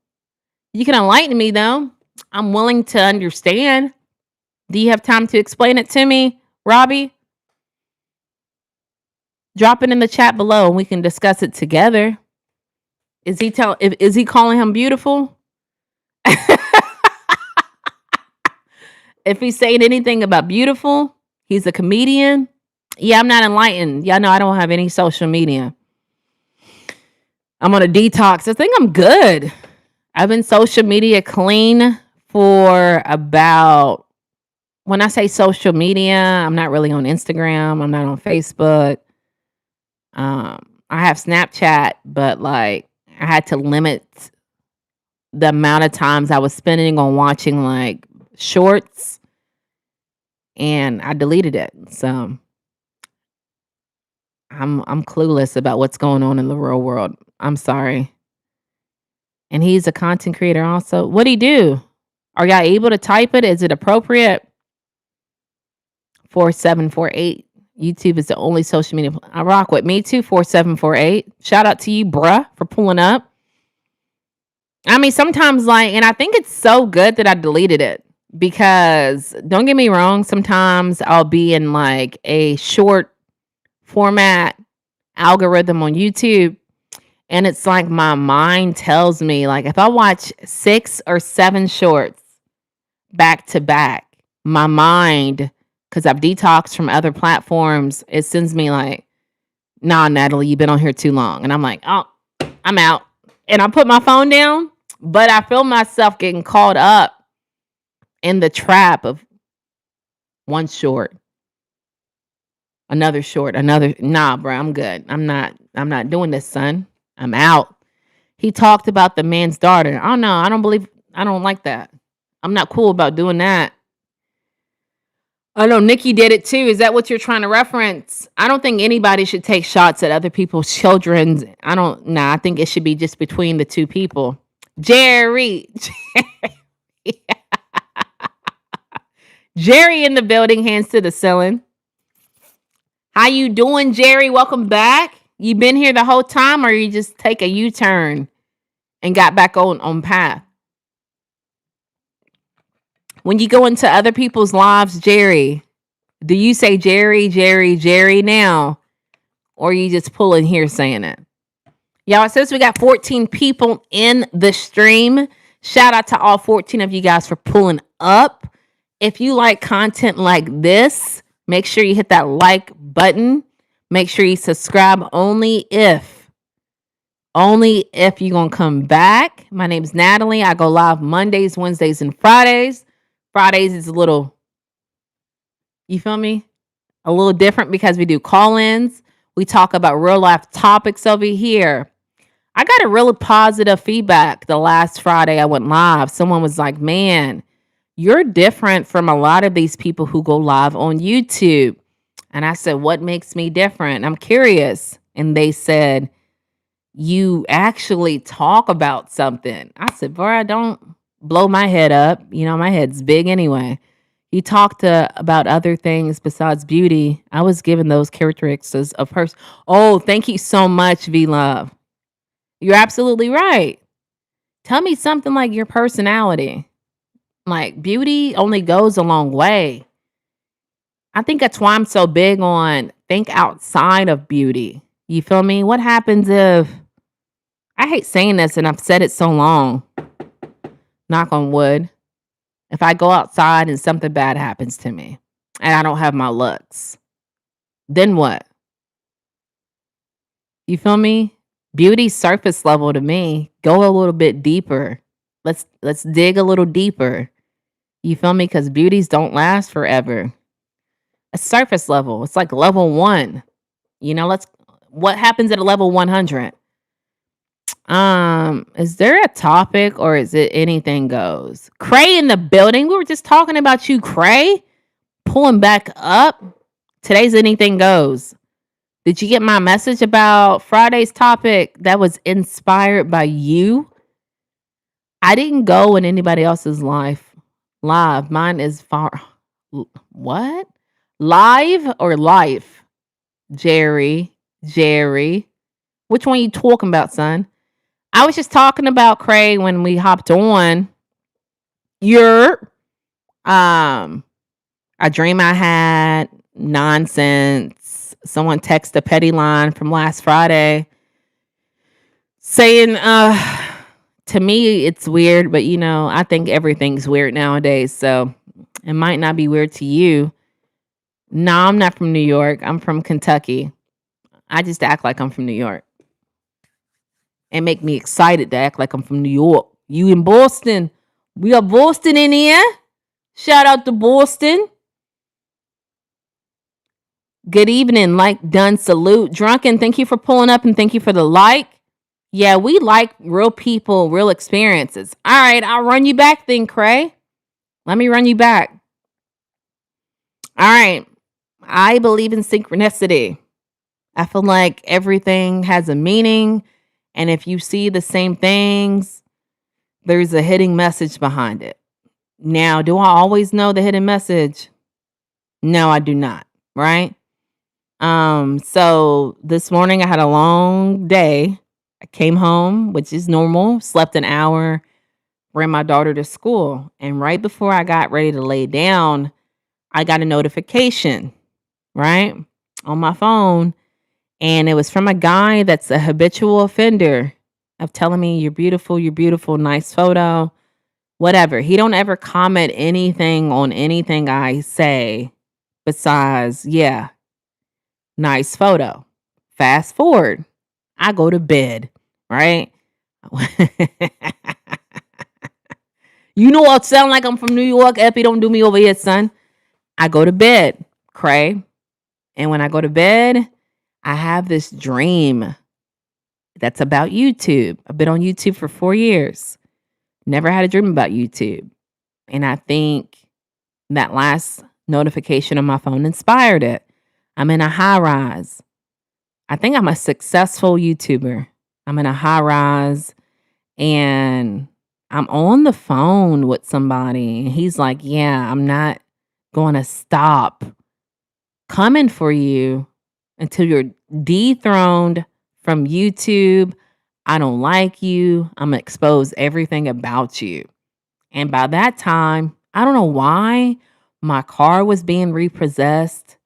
You can enlighten me though. I'm willing to understand. Do you have time to explain it to me, Robbie? Drop it in the chat below and we can discuss it together. Is he calling him beautiful? If he's saying anything about beautiful, he's a comedian. Yeah, I'm not enlightened. Y'all know I don't have any social media. I'm on a detox. I think I'm good. I've been social media clean for about, when I say social media, I'm not really on Instagram. I'm not on Facebook. I have Snapchat, but like I had to limit the amount of times I was spending on watching like shorts, and I deleted it. So I'm clueless about what's going on in the real world. I'm sorry. And he's a content creator also. What'd he do? Are y'all able to type it? Is it appropriate? 4748. YouTube is the only social media I rock with. Me too, 4748. Shout out to you, bruh, for pulling up. I mean, sometimes like, and I think it's so good that I deleted it, because don't get me wrong, sometimes I'll be in like a short format algorithm on YouTube, and it's like my mind tells me, like, if I watch 6 or 7 shorts back to back, my mind, because I've detoxed from other platforms, it sends me like, nah, Natalie, you've been on here too long. And I'm like, oh, I'm out. And I put my phone down, but I feel myself getting caught up in the trap of one short, another short, another. Nah, bro, I'm good. I'm not doing this, son. I'm out. He talked about the man's daughter. Oh no, I don't like that. I'm not cool about doing that. I know Nicki did it too. Is that what you're trying to reference? I don't think anybody should take shots at other people's children's. I think it should be just between the two people. Jerry. Jerry in the building, hands to the ceiling. How you doing, Jerry? Welcome back. You been here the whole time, or you just take a U-turn and got back on path? When you go into other people's lives, Jerry, do you say Jerry, Jerry, Jerry now? Or you just pulling here saying it? Y'all, it says we got 14 people in the stream. Shout out to all 14 of you guys for pulling up. If you like content like this, make sure you hit that like button. Make sure you subscribe only if you're going to come back. My name's Natalie. I go live Mondays, Wednesdays, and Fridays. Fridays is a little, you feel me? A little different because we do call-ins. We talk about real life topics over here. I got a really positive feedback the last Friday I went live. Someone was like, man, you're different from a lot of these people who go live on YouTube. And I said, what makes me different? I'm curious. And they said, you actually talk about something. I said, bro, don't blow my head up. You know, my head's big anyway. You talked about other things besides beauty. I was given those characteristics of person. Oh, thank you so much, V-Love. You're absolutely right. Tell me something like your personality. Like beauty only goes a long way. I think that's why I'm so big on think outside of beauty. You feel me? What happens if, I hate saying this and I've said it so long, knock on wood, if I go outside and something bad happens to me and I don't have my looks, then what? You feel me? Beauty's surface level to me. Go a little bit deeper. Let's dig a little deeper. You feel me? Because beauties don't last forever. A surface level. It's like level 1. Let's what happens at a level 100? Is there a topic or is it anything goes? Cray in the building. We were just talking about you, Cray. Pulling back up. Today's anything goes. Did you get my message about Friday's topic that was inspired by you? I didn't go in anybody else's life live. Mine is far. What? Live or life? Jerry. Which one you talking about, son? I was just talking about Craig when we hopped on. Your a dream I had, nonsense. Someone texted a petty line from last Friday saying, to me it's weird, but I think everything's weird nowadays, so it might not be weird to you. No, I'm not from New York. I'm from Kentucky. I just act like I'm from New York. And make me excited to act like I'm from New York. You in Boston. We are Boston in here. Shout out to Boston. Good evening. Like, done, salute. Drunken, thank you for pulling up and thank you for the like. Yeah, we like real people, real experiences. All right, I'll run you back then, Cray. Let me run you back. All right. I believe in synchronicity. I feel like everything has a meaning. And if you see the same things, there's a hidden message behind it. Now, do I always know the hidden message? No, I do not. Right? So this morning I had a long day. I came home, which is normal, slept an hour, ran my daughter to school. And right before I got ready to lay down, I got a notification, right? On my phone. And it was from a guy that's a habitual offender of telling me, you're beautiful, nice photo, whatever. He don't ever comment anything on anything I say besides, yeah, nice photo. Fast forward, I go to bed, right? You know what sound like I'm from New York? Epi, don't do me over here, son. I go to bed, Cray. And when I go to bed, I have this dream that's about YouTube. I've been on YouTube for 4 years. Never had a dream about YouTube. And I think that last notification on my phone inspired it. I'm in a high rise. I think I'm a successful YouTuber. I'm in a high rise and I'm on the phone with somebody. And he's like, yeah, I'm not going to stop coming for you until you're dethroned from YouTube. I don't like you. I'm going to expose everything about you. And by that time, I don't know why my car was being repossessed.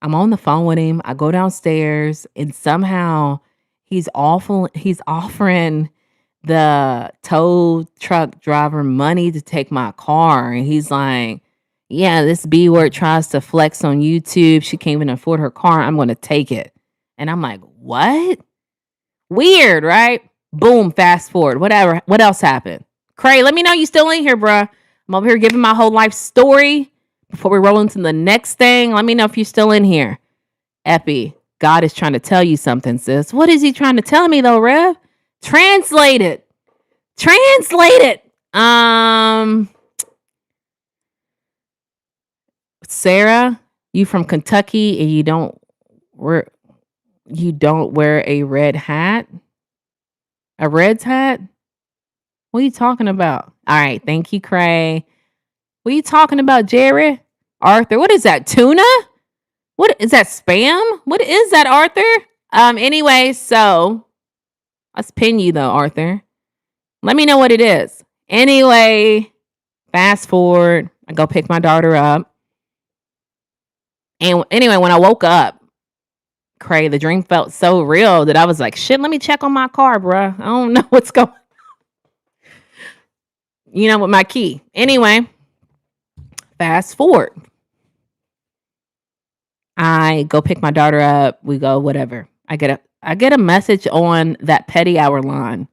I'm on the phone with him. I go downstairs and somehow he's offering the tow truck driver money to take my car. And he's like, yeah, this B word tries to flex on YouTube. She can't even afford her car. I'm going to take it. And I'm like, what? Weird, right? Boom, fast forward. Whatever. What else happened? Cray, let me know you still in here, bruh. I'm over here giving my whole life story. Before we roll into the next thing, let me know if you're still in here. Epi, God is trying to tell you something, sis. What is he trying to tell me, though, Rev? Translate it. Sarah, you from Kentucky and you don't wear a red hat? A Reds hat? What are you talking about? All right, thank you, Cray. What are you talking about, Jerry? Arthur, what is that? Tuna? What is that? Spam? What is that, Arthur? Anyway, so let's pin you though, Arthur. Let me know what it is. Anyway, fast forward. I go pick my daughter up. And anyway, when I woke up, Cray, the dream felt so real that I was like, shit, let me check on my car, bruh. I don't know what's going with my key. Anyway, fast forward. I go pick my daughter up. We go, whatever. I get up. I get a message on that petty hour line,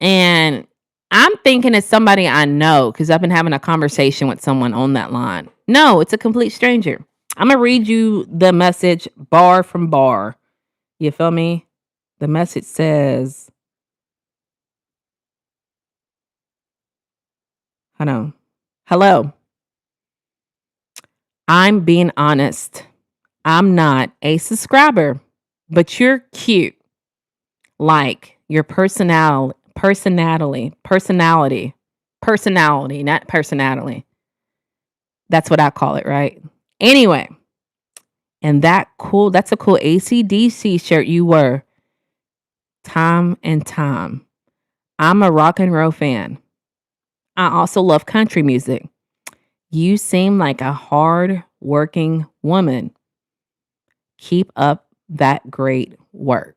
and I'm thinking it's somebody I know because I've been having a conversation with someone on that line. No, it's a complete stranger. I'm gonna read you the message bar from bar. You feel me? The message says, hold on. Hello, I'm being honest. I'm not a subscriber, but you're cute. Like your personality, not personality. That's what I call it, right? Anyway, and that's a cool ACDC shirt you were. Time and time. I'm a rock and roll fan. I also love country music. You seem like a hard working woman. Keep up that great work.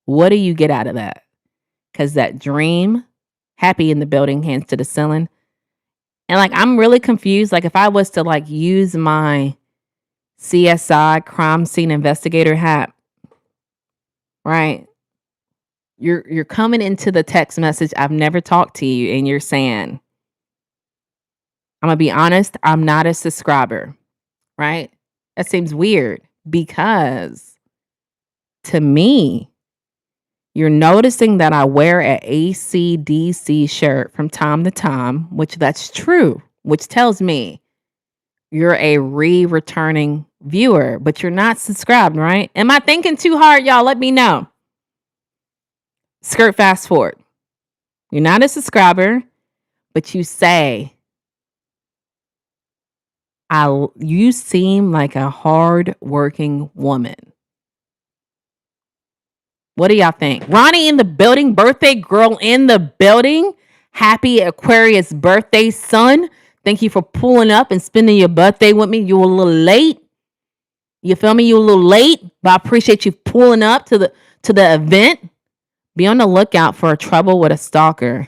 What do you get out of that? Because that dream, happy in the building, hands to the ceiling. And like, I'm really confused. Like, if I was to like use my CSI crime scene investigator hat, right? You're coming into the text message. I've never talked to you, and you're saying, I'm gonna be honest, I'm not a subscriber, right? That seems weird because to me, you're noticing that I wear a ACDC shirt from time to time, which that's true, which tells me you're a returning viewer, but you're not subscribed, right? Am I thinking too hard, y'all? Let me know. Skirt fast forward. You're not a subscriber, but you say, you seem like a hard working woman. What do y'all think? Ronnie in the building, birthday girl in the building. Happy Aquarius birthday, son. Thank you for pulling up and spending your birthday with me. You were a little late. You feel me? You were a little late, but I appreciate you pulling up to the event. Be on the lookout for a trouble with a stalker.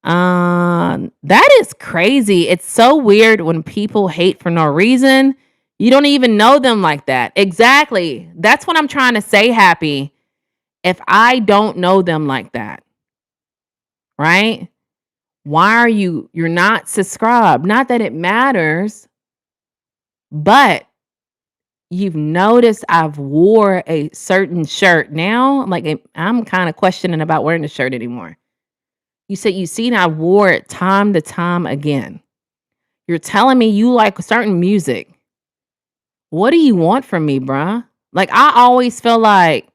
That is crazy. It's so weird when people hate for no reason. You don't even know them like that. Exactly. That's what I'm trying to say, Happy. If I don't know them like that, right? Why are you're not subscribed? Not that it matters, but you've noticed I've wore a certain shirt now. Like I'm kind of questioning about wearing the shirt anymore. You said you seen I wore it time to time again. You're telling me you like certain music. What do you want from me, bruh? Like I always feel like,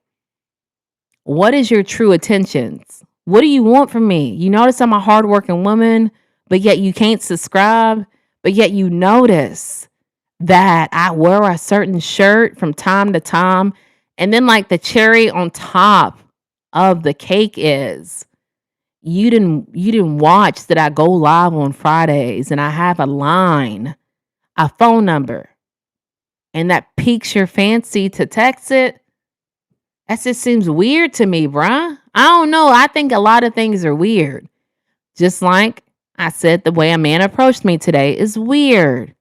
what is your true intentions? What do you want from me? You notice I'm a hardworking woman, but yet you can't subscribe, but yet you notice that I wear a certain shirt from time to time. And then like the cherry on top of the cake is you didn't watch that I go live on Fridays and I have a line, a phone number, and that piques your fancy to text it. That just seems weird to me, bruh. I don't know. I think a lot of things are weird. Just like I said, the way a man approached me today is weird.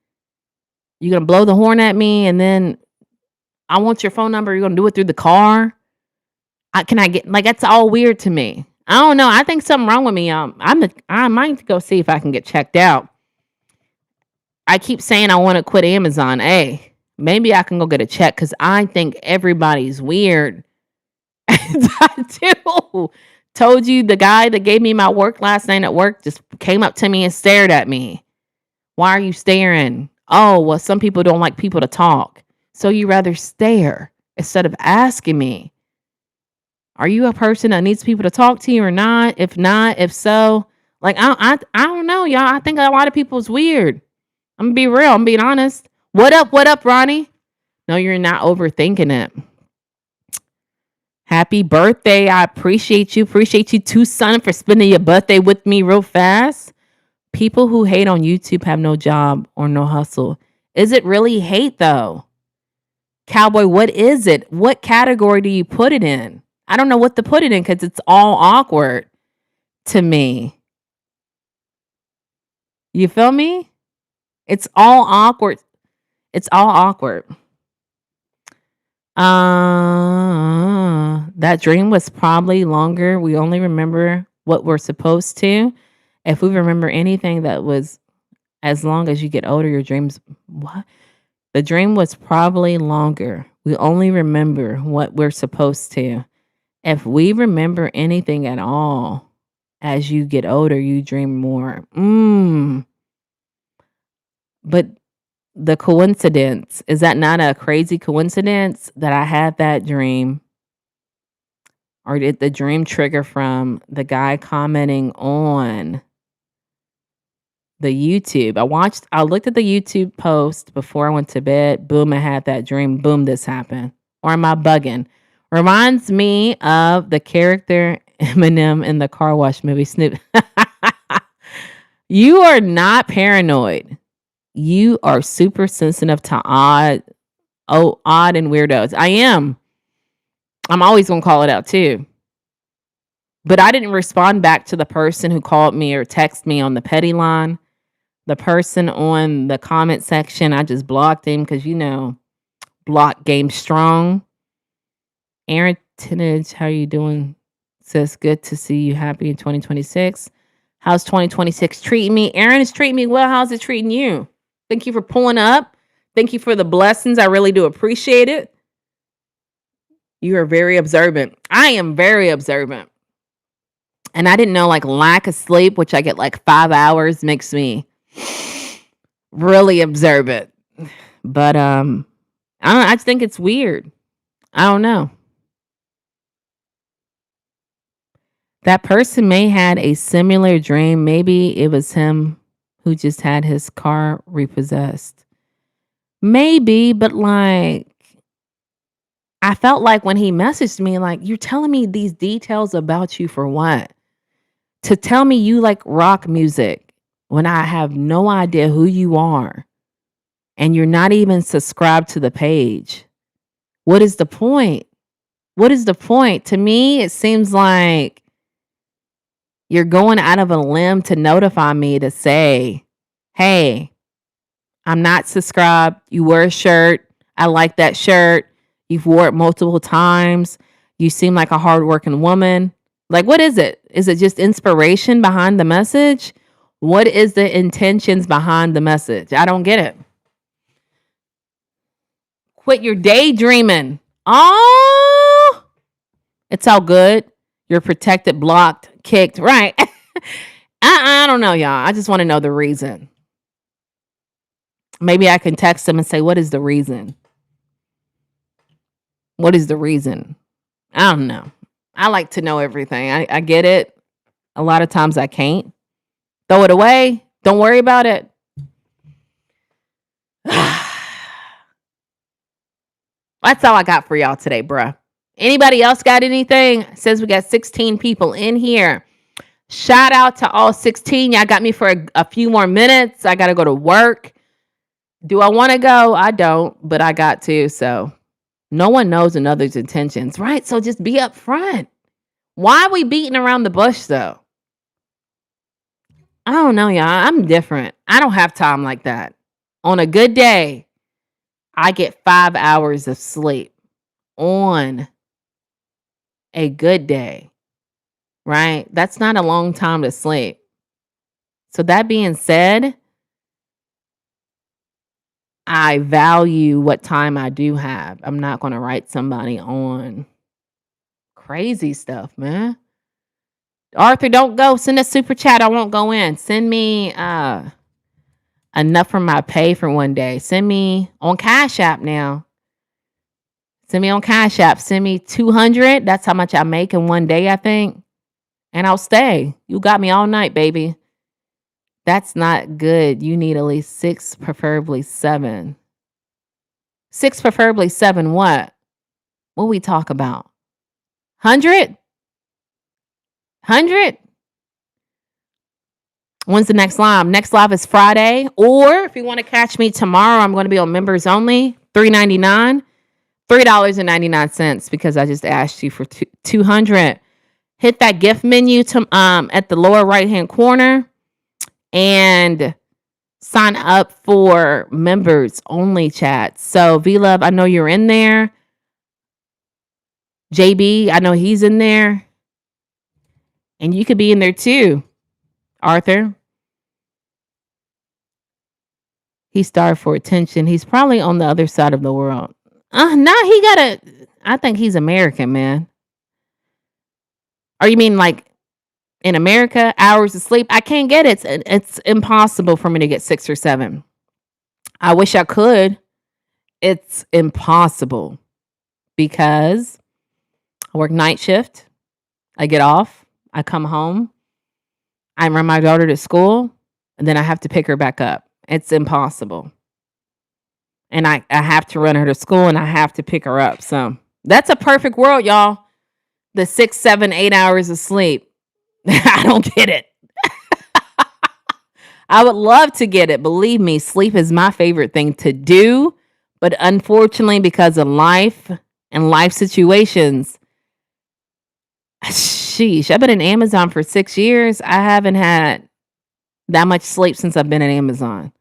You're going to blow the horn at me and then I want your phone number. You're going to do it through the car. Can I get, like, that's all weird to me. I don't know. I think something wrong with me. I might go see if I can get checked out. I keep saying I want to quit Amazon. Hey, maybe I can go get a check because I think everybody's weird. I do. Told you the guy that gave me my work last night at work just came up to me and stared at me. Why are you staring? Oh, well, some people don't like people to talk. So you rather stare instead of asking me, are you a person that needs people to talk to you or not? If not, if so, like, I don't know, y'all. I think a lot of people is weird. I'm gonna be real. I'm being honest. What up? What up, Ronnie? No, you're not overthinking it. Happy birthday. I appreciate you. Appreciate you too, son, for spending your birthday with me real fast. People who hate on YouTube have no job or no hustle. Is it really hate though? Cowboy, what is it? What category do you put it in? I don't know what to put it in because it's all awkward to me. You feel me? It's all awkward. It's all awkward. That dream was probably longer. We only remember what we're supposed to. If we remember anything that was as long as you get older, your dreams, what? The dream was probably longer. We only remember what we're supposed to. If we remember anything at all as you get older, you dream more. But the coincidence, is that not a crazy coincidence that I had that dream? Or did the dream trigger from the guy commenting on the YouTube? I looked at the YouTube post before I went to bed. Boom, I had that dream. Boom, this happened. Or am I bugging? Reminds me of the character Eminem in the car wash movie Snoop. You are not paranoid. You are super sensitive to odd and weirdos. I am. I'm always gonna call it out too. But I didn't respond back to the person who called me or text me on the petty line. The person on the comment section, I just blocked him because block game strong. Aaron Tinage, how you doing? Says good to see you happy in 2026. How's 2026 treating me? Aaron is treating me well. How's it treating you? Thank you for pulling up. Thank you for the blessings. I really do appreciate it. You are very observant. I am very observant. And I didn't know lack of sleep, which I get 5 hours, makes me really observant. But I don't know, I just think it's weird. I don't know. That person may had a similar dream. Maybe it was him who just had his car repossessed. Maybe, but I felt like when he messaged me, you're telling me these details about you for what? To tell me you like rock music when I have no idea who you are and you're not even subscribed to the page. What is the point? What is the point? To me, it seems like you're going out of a limb to notify me to say, hey, I'm not subscribed. You wear a shirt. I like that shirt. You've wore it multiple times. You seem like a hardworking woman. What is it? Is it just inspiration behind the message? What is the intentions behind the message? I don't get it. Quit your daydreaming. Oh, it's all good. You're protected, blocked, kicked. Right. I don't know, y'all. I just want to know the reason. Maybe I can text them and say, what is the reason? What is the reason? I don't know. I like to know everything. I get it. A lot of times I can't. Throw it away. Don't worry about it. That's all I got for y'all today, bruh. Anybody else got anything? It says we got 16 people in here. Shout out to all 16. Y'all got me for a few more minutes. I got to go to work. Do I want to go? I don't, but I got to. So no one knows another's intentions, right? So just be upfront. Why are we beating around the bush, though? I don't know, y'all. I'm different. I don't have time like that. On a good day, I get 5 hours of sleep. On a good day, right? That's not a long time to sleep. So that being said, I value what time I do have. I'm not going to write somebody on crazy stuff, man. Arthur, don't go. Send a super chat. I won't go in. Send me enough for my pay for one day. Send me on Cash App now. Send me on Cash App. Send me 200. That's how much I make in one day, I think. And I'll stay. You got me all night, baby. That's not good. You need at least 6, preferably 7. 6, preferably 7 what? What we talk about? 100? 100? When's the next live? Next live is Friday. Or if you want to catch me tomorrow, I'm going to be on members only. $3.99. $3.99 because I just asked you for 200. Hit that gift menu at the lower right-hand corner and sign up for members only chat. So V-Love, I know you're in there. JB, I know he's in there. And you could be in there too, Arthur. He starved for attention. He's probably on the other side of the world. Nah, I think he's American, man. Or you mean like in America, hours of sleep? I can't get it. It's impossible for me to get 6 or 7. I wish I could. It's impossible because I work night shift. I get off. I come home. I run my daughter to school, and then I have to pick her back up. It's impossible. And I have to run her to school and I have to pick her up. So that's a perfect world, y'all. The 6, 7, 8 hours of sleep. I don't get it. I would love to get it. Believe me, sleep is my favorite thing to do. But unfortunately, because of life and life situations, sheesh, I've been in Amazon for 6 years. I haven't had that much sleep since I've been at Amazon.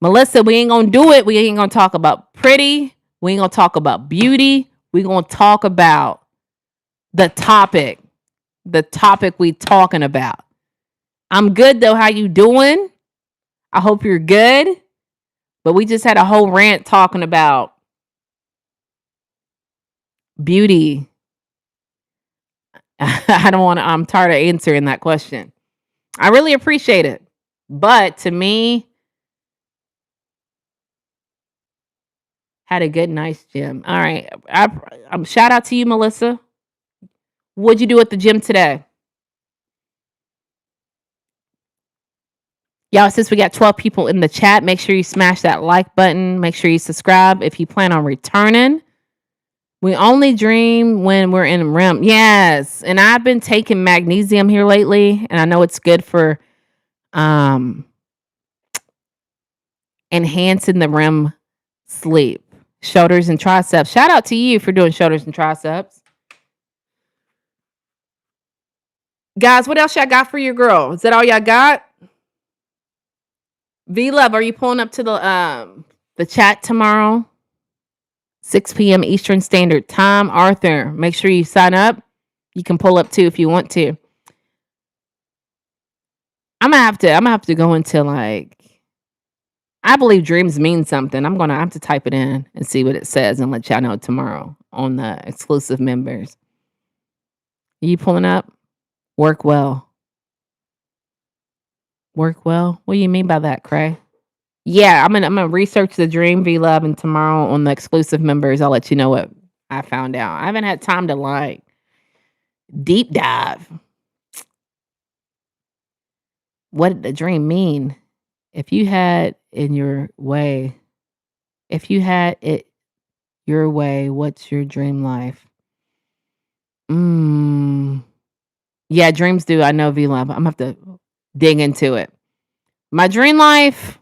Melissa, we ain't gonna do it. We ain't gonna talk about pretty. We ain't gonna talk about beauty. We gonna talk about the topic. The topic we talking about. I'm good though. How you doing? I hope you're good. But we just had a whole rant talking about beauty. I'm tired of answering that question. I really appreciate it. But to me, had a good, nice gym. All right. Shout out to you, Melissa. What'd you do at the gym today? Y'all, since we got 12 people in the chat, make sure you smash that like button. Make sure you subscribe if you plan on returning. We only dream when we're in REM. Yes. And I've been taking magnesium here lately, and I know it's good for enhancing the REM sleep. Shoulders and triceps. Shout out to you for doing shoulders and triceps. Guys, what else y'all got for your girl? Is that all y'all got? V-Love, are you pulling up to the chat tomorrow? 6 p.m. Eastern Standard Time. Arthur, make sure you sign up. You can pull up too if you want to. I'm gonna have to go into like, I believe dreams mean something. I'm gonna have to type it in and see what it says and let y'all know tomorrow on the exclusive members. You pulling up? Work well. Work well? What do you mean by that, Cray? Yeah, I'm gonna research the dream V-Love, and tomorrow on the exclusive members, I'll let you know what I found out. I haven't had time to like deep dive. What did the dream mean? If you had it your way, what's your dream life? Yeah, dreams do. I know V-Love. I'm gonna have to dig into it. My dream life,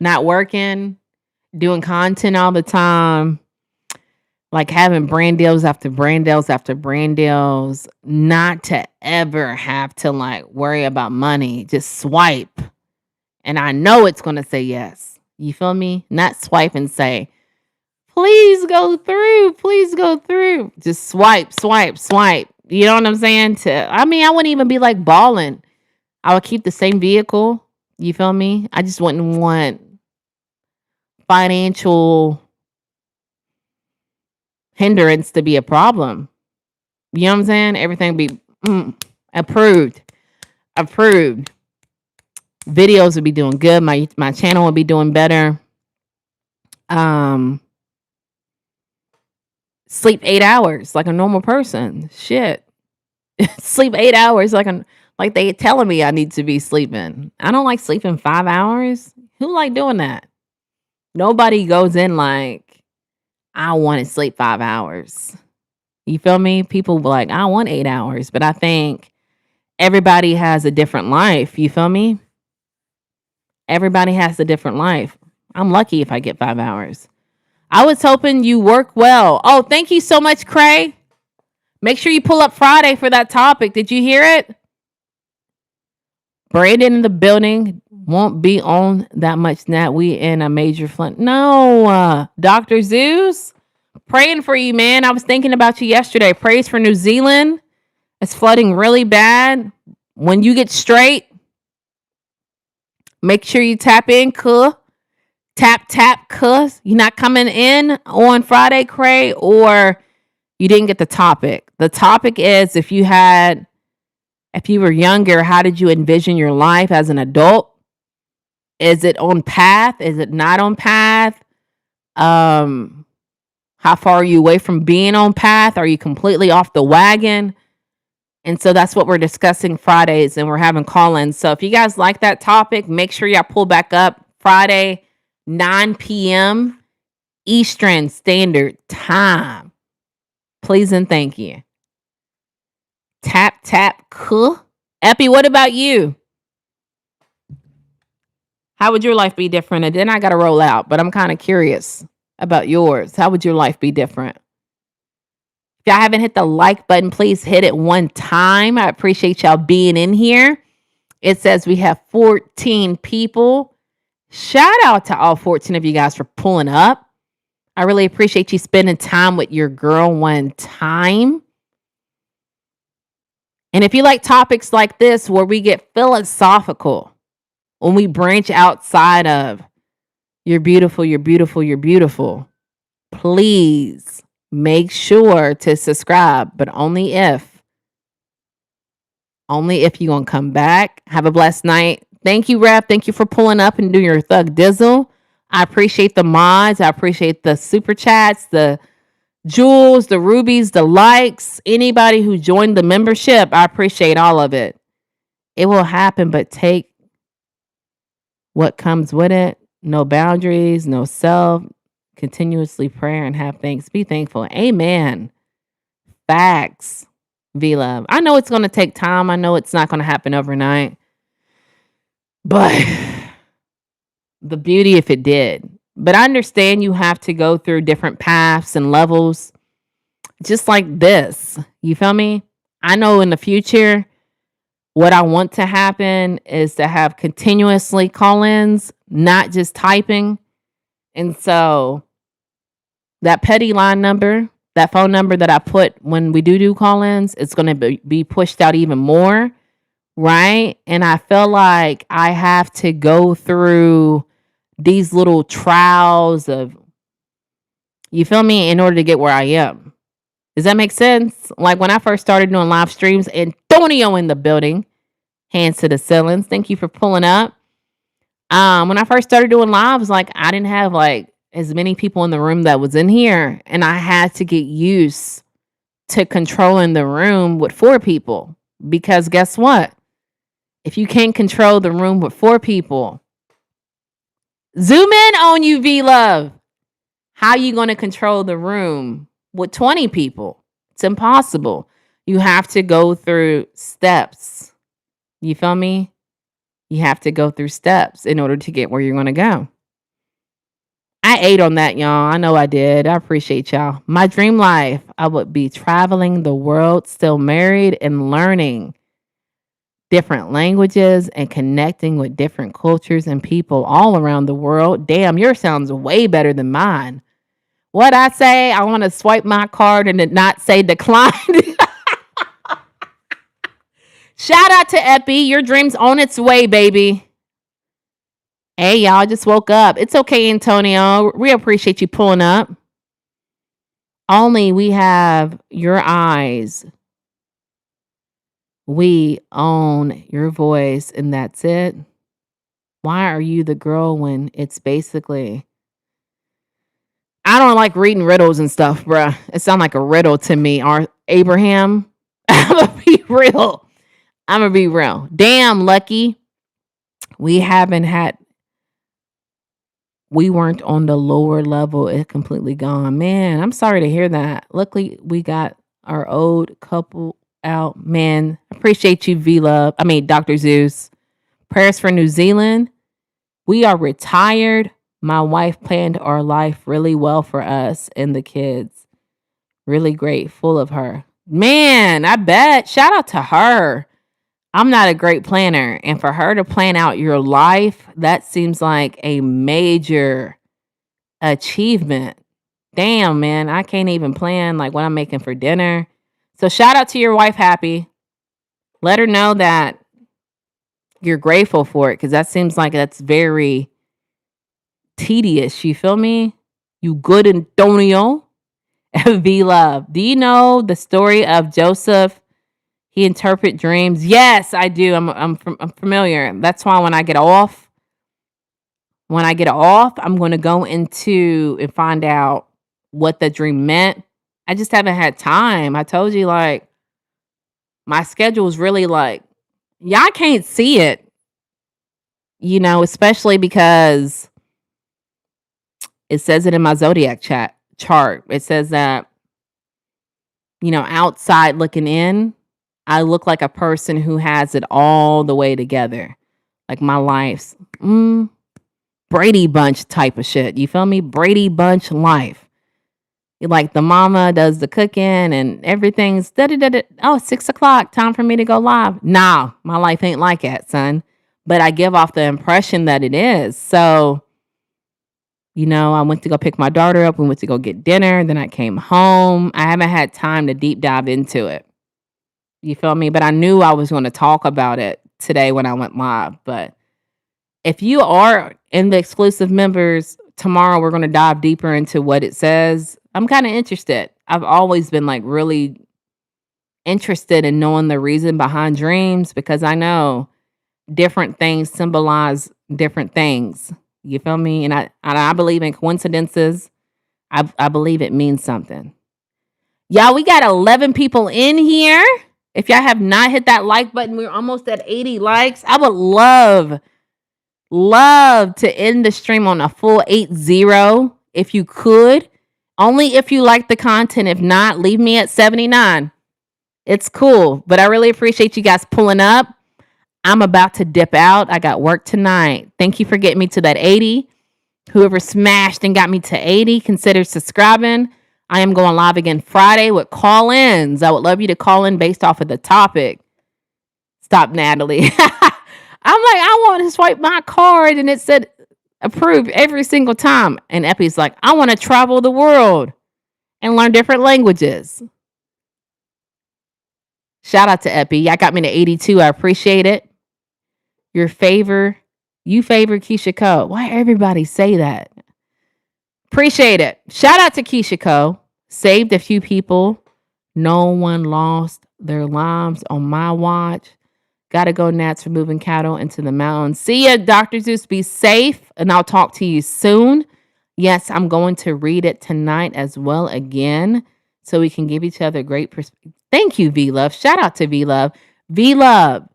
not working, doing content all the time, like having brand deals after brand deals after brand deals, not to ever have to like worry about money, just swipe. And I know it's going to say yes. You feel me? Not swipe and say, please go through, please go through. Just swipe, swipe, swipe. You know what I'm saying? I wouldn't even be like balling. I would keep the same vehicle. You feel me? I just wouldn't want financial hindrance to be a problem. You know what I'm saying? Everything be approved. Videos would be doing good. My channel would be doing better. Sleep 8 hours like a normal person. Shit. Sleep 8 hours like they telling me I need to be sleeping. I don't like sleeping 5 hours. Who like doing that? Nobody goes in like, I want to sleep 5 hours. You feel me? People be like, I want 8 hours. But I think everybody has a different life. You feel me? Everybody has a different life. I'm lucky if I get 5 hours. I was hoping you work well. Oh, thank you so much, Cray. Make sure you pull up Friday for that topic. Did you hear it? Brandon in the building. Won't be on that much now. We in a major flood. No, Dr. Zeus. Praying for you, man. I was thinking about you yesterday. Praise for New Zealand. It's flooding really bad. When you get straight, make sure you tap in, cuh. Tap, cuss. You're not coming in on Friday, Cray, or you didn't get the topic. The topic is if you were younger, how did you envision your life as an adult? Is it on path? Is it not on path? How far are you away from being on path? Are you completely off the wagon? And so that's what we're discussing Fridays, and we're having call-ins. So if you guys like that topic, make sure y'all pull back up Friday, 9 p.m. Eastern Standard Time. Please and thank you. Tap, cool. Epi, what about you? How would your life be different? And then I got to roll out, but I'm kind of curious about yours. How would your life be different? If y'all haven't hit the like button, please hit it one time. I appreciate y'all being in here. It says we have 14 people. Shout out to all 14 of you guys for pulling up. I really appreciate you spending time with your girl one time. And if you like topics like this where we get philosophical, when we branch outside of you're beautiful, you're beautiful, you're beautiful, please make sure to subscribe, but only if you're going to come back. Have a blessed night. Thank you, Rep. Thank you for pulling up and doing your thug dizzle. I appreciate the mods. I appreciate the super chats, the jewels, the rubies, the likes, anybody who joined the membership. I appreciate all of it. It will happen, but take what comes with it. No boundaries, no self, continuously prayer and have thanks. Be thankful. Amen. Facts. V-Love. I know it's going to take time. I know it's not going to happen overnight. But the beauty if it did. But I understand you have to go through different paths and levels. Just like this. You feel me? I know in the future, what I want to happen is to have continuously call-ins, not just typing. And so that petty line number, that phone number that I put when we do call-ins, it's going to be pushed out even more, right? And I feel like I have to go through these little trials of, you feel me, in order to get where I am. Does that make sense? Like when I first started doing live streams, Antonio in the building, hands to the ceilings. Thank you for pulling up. When I first started doing lives, like I didn't have like as many people in the room that was in here, and I had to get used to controlling the room with 4 people. Because guess what? If you can't control the room with 4 people, zoom in on you, V-Love. How you going to control the room with 20 people? It's impossible. You have to go through steps. You feel me? You have to go through steps in order to get where you're going to go. I ate on that, y'all. I know I did. I appreciate y'all. My dream life, I would be traveling the world, still married and learning different languages and connecting with different cultures and people all around the world. Damn, yours sounds way better than mine. What I say, I want to swipe my card and it not say decline. Shout out to Epi. Your dream's on its way, baby. Hey, y'all, I just woke up. It's okay, Antonio. We appreciate you pulling up. Only we have your eyes. We own your voice, and that's it. Why are you the girl when it's basically... I don't like reading riddles and stuff, bruh. It sounds like a riddle to me. Abraham, I'm going to be real. Damn, Lucky. We weren't on the lower level. It completely gone. Man, I'm sorry to hear that. Luckily, we got our old couple out. Man, appreciate you, V-Love. Dr. Zeus. Prayers for New Zealand. We are retired. My wife planned our life really well for us and the kids. Really grateful of her. Man, I bet. Shout out to her. I'm not a great planner. And for her to plan out your life, that seems like a major achievement damn, man, I can't even plan like what I'm making for dinner. So shout out to your wife, Happy. Let her know that you're grateful for it because that seems like that's very tedious. You feel me? You good, Antonio. V Love. Do you know the story of Joseph? He interpret dreams. Yes, I do. I'm familiar. That's why when I get off, I'm going to go into and find out what the dream meant. I just haven't had time. I told you, like, my schedule is really like, y'all can't see it, especially because it says it in my zodiac chart. It says that, outside looking in, I look like a person who has it all the way together. Like my life's Brady Bunch type of shit. You feel me? Brady Bunch life. Like the mama does the cooking and everything's da-da-da-da. Oh, 6 o'clock, time for me to go live. Nah, my life ain't like that, son. But I give off the impression that it is. So, I went to go pick my daughter up. We went to go get dinner. Then I came home. I haven't had time to deep dive into it. You feel me? But I knew I was going to talk about it today when I went live. But if you are in the exclusive members, tomorrow we're going to dive deeper into what it says. I'm kind of interested. I've always been like really interested in knowing the reason behind dreams because I know different things symbolize different things. You feel me? And I believe in coincidences. I believe it means something. Y'all, we got 11 people in here. If y'all have not hit that like button, we're almost at 80 likes. I would love to end the stream on a full 80 if you could. Only if you like the content. If not, leave me at 79. It's cool. But I really appreciate you guys pulling up. I'm about to dip out. I got work tonight. Thank you for getting me to that 80. Whoever smashed and got me to 80, consider subscribing. I am going live again Friday with call-ins. I would love you to call in based off of the topic. Stop, Natalie. I'm like, I want to swipe my card, and it said approved every single time. And Epi's like, I want to travel the world and learn different languages. Shout out to Epi. I got me to 82. I appreciate it. You favor Keisha Cole. Why everybody say that? Appreciate it. Shout out to Keisha Cole. Saved a few people. No one lost their lives on my watch. Gotta go, Nats, for moving cattle into the mountains. See ya, Dr. Zeus. Be safe, and I'll talk to you soon. Yes, I'm going to read it tonight as well again, so we can give each other great perspective. Thank you, V-Love. Shout out to V-Love. V-Love,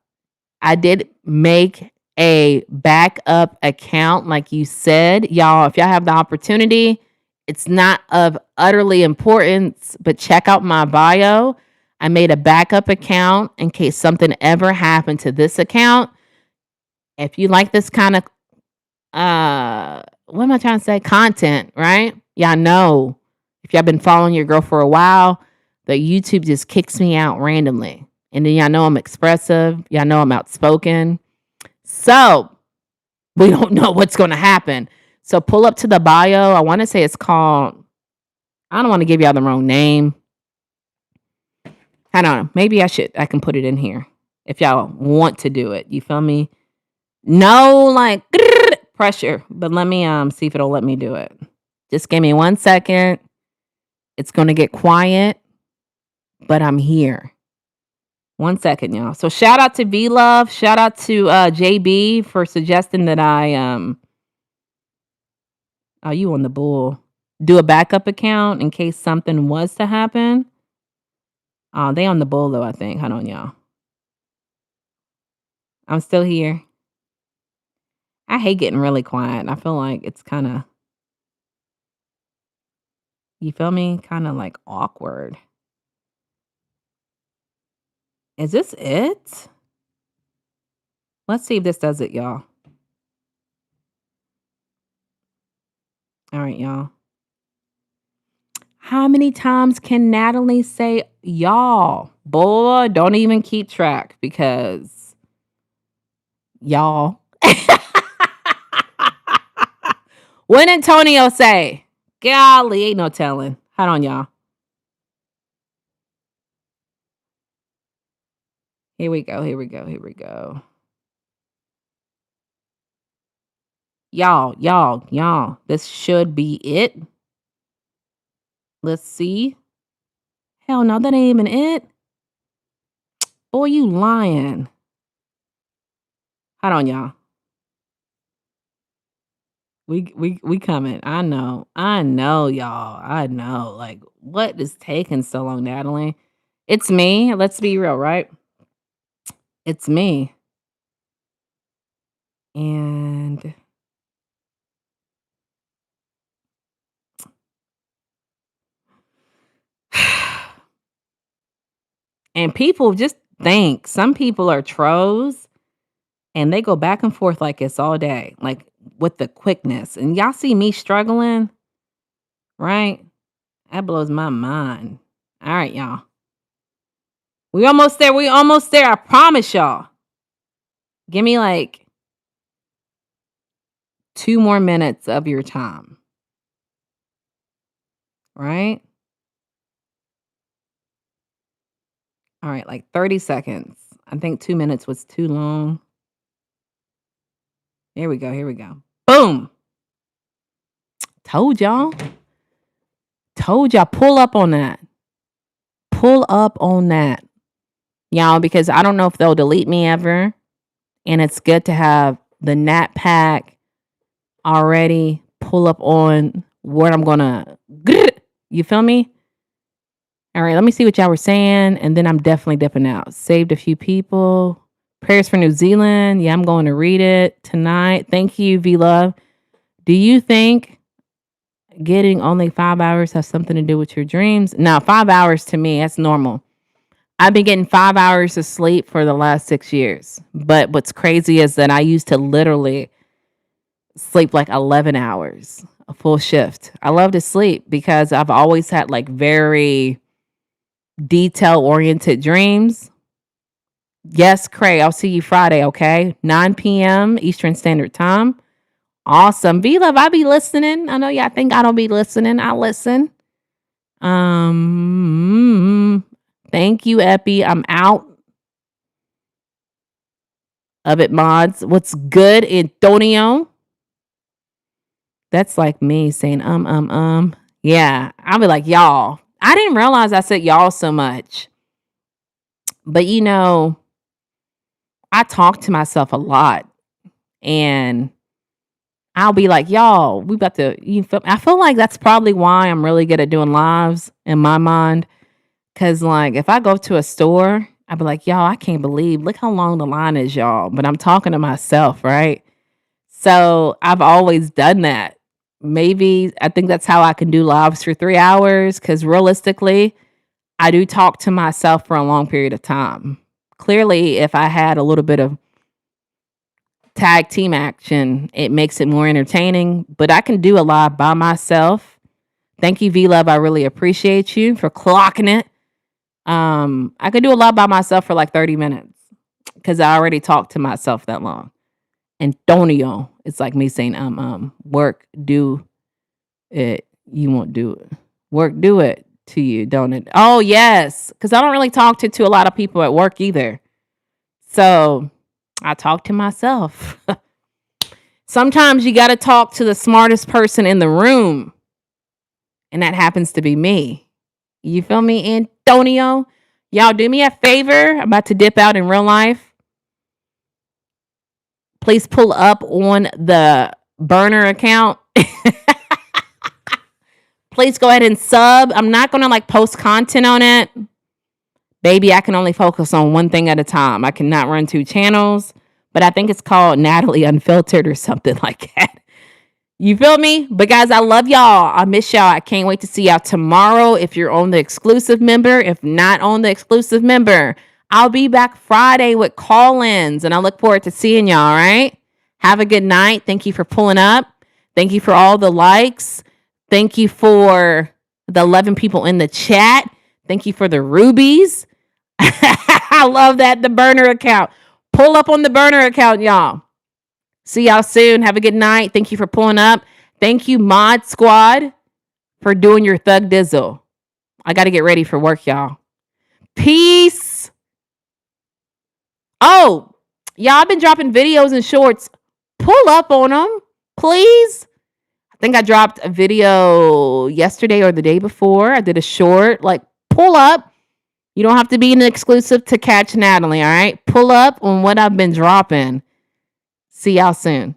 I did make a backup account, like you said. Y'all, if y'all have the opportunity, it's not of utterly importance, but check out my bio. I made a backup account in case something ever happened to this account. If you like this kind of, what am I trying to say? Content, right? Y'all know, if y'all been following your girl for a while, the YouTube just kicks me out randomly. And then y'all know I'm expressive. Y'all know I'm outspoken. So we don't know what's going to happen. So pull up to the bio. I want to say it's called, I don't want to give y'all the wrong name. I don't know. Maybe I can put it in here if y'all want to do it. You feel me? No, like pressure. But let me see if it'll let me do it. Just give me 1 second. It's going to get quiet, but I'm here. 1 second, y'all. So shout out to V-Love. Shout out to JB for suggesting that I oh, you on the bull. Do a backup account in case something was to happen. They on the bull though, I think. Hold on, y'all. I'm still here. I hate getting really quiet. I feel like it's kind of, you feel me? Kind of like awkward. Is this it? Let's see if this does it, y'all. All right, y'all. How many times can Natalie say y'all? Boy, don't even keep track because y'all. What did Antonio say? Golly, ain't no telling. Hold on, y'all. Here we go. Here we go. Here we go. Y'all. This should be it. Let's see. Hell no, that ain't even it. Boy, you lying. Hold on, y'all. We coming. I know, y'all. I know. Like, what is taking so long, Natalie? It's me. Let's be real, right? It's me. And and people just think some people are trolls and they go back and forth like it's all day, like with the quickness. And y'all see me struggling, right? That blows my mind. All right, y'all. We almost there. We almost there. I promise y'all. Give me like 2 more minutes of your time, right? All right, like 30 seconds. I think 2 minutes was too long. Here we go. Here we go. Boom. Told y'all. Told y'all. Pull up on that. Pull up on that. Y'all, because I don't know if they'll delete me ever. And it's good to have the Nat Pack already pull up on what I'm gonna. You feel me? All right, let me see what y'all were saying, and then I'm definitely dipping out. Saved a few people. Prayers for New Zealand. Yeah, I'm going to read it tonight. Thank you, V Love. Do you think getting only 5 hours has something to do with your dreams? No, 5 hours to me, that's normal. I've been getting 5 hours of sleep for the last 6 years. But what's crazy is that I used to literally sleep like 11 hours, a full shift. I love to sleep because I've always had like very detail oriented dreams. Yes, Cray, I'll see you Friday, okay? 9 p.m. Eastern Standard Time. Awesome. V Love, I be listening. I know y'all think I don't be listening. I listen. Thank you, Epi. I'm out of it, mods. What's good, Antonio? That's like me saying Yeah, I'll be like, y'all. I didn't realize I said y'all so much. But I talk to myself a lot. And I'll be like, y'all, we about to I feel like that's probably why I'm really good at doing lives in my mind. Cause like if I go to a store, I'd be like, y'all, I can't believe, look how long the line is, y'all. But I'm talking to myself, right? So I've always done that. Maybe I think that's how I can do lives for 3 hours. Cause realistically, I do talk to myself for a long period of time. Clearly, if I had a little bit of tag team action, it makes it more entertaining. But I can do a live by myself. Thank you, V Love. I really appreciate you for clocking it. I could do a lot by myself for like 30 minutes because I already talked to myself that long. Antonio, it's like me saying, work, do it. You won't do it. Work, do it to you, don't it? Oh, yes. Because I don't really talk to a lot of people at work either. So I talk to myself. Sometimes you got to talk to the smartest person in the room. And that happens to be me. You feel me, Antonio? Y'all do me a favor. I'm about to dip out in real life. Please pull up on the burner account. Please go ahead and sub. I'm not going to like post content on it. Baby, I can only focus on one thing at a time. I cannot run 2 channels, but I think it's called Natalie Unfiltered or something like that. You feel me? But guys, I love y'all. I miss y'all. I can't wait to see y'all tomorrow if you're on the exclusive member. If not on the exclusive member, I'll be back Friday with call-ins, and I look forward to seeing y'all, all right? Have a good night. Thank you for pulling up. Thank you for all the likes. Thank you for the 11 people in the chat. Thank you for the rubies. I love that. The burner account. Pull up on the burner account, y'all. See y'all soon. Have a good night. Thank you for pulling up. Thank you, Mod Squad. for doing your thug dizzle. I got to get ready for work, y'all. Peace. Oh, y'all, I've been dropping videos and shorts. Pull up on them, please. I think I dropped a video yesterday or the day before. I did a short. Like, pull up. You don't have to be an exclusive to catch Natalie, all right? Pull up on what I've been dropping. See y'all soon.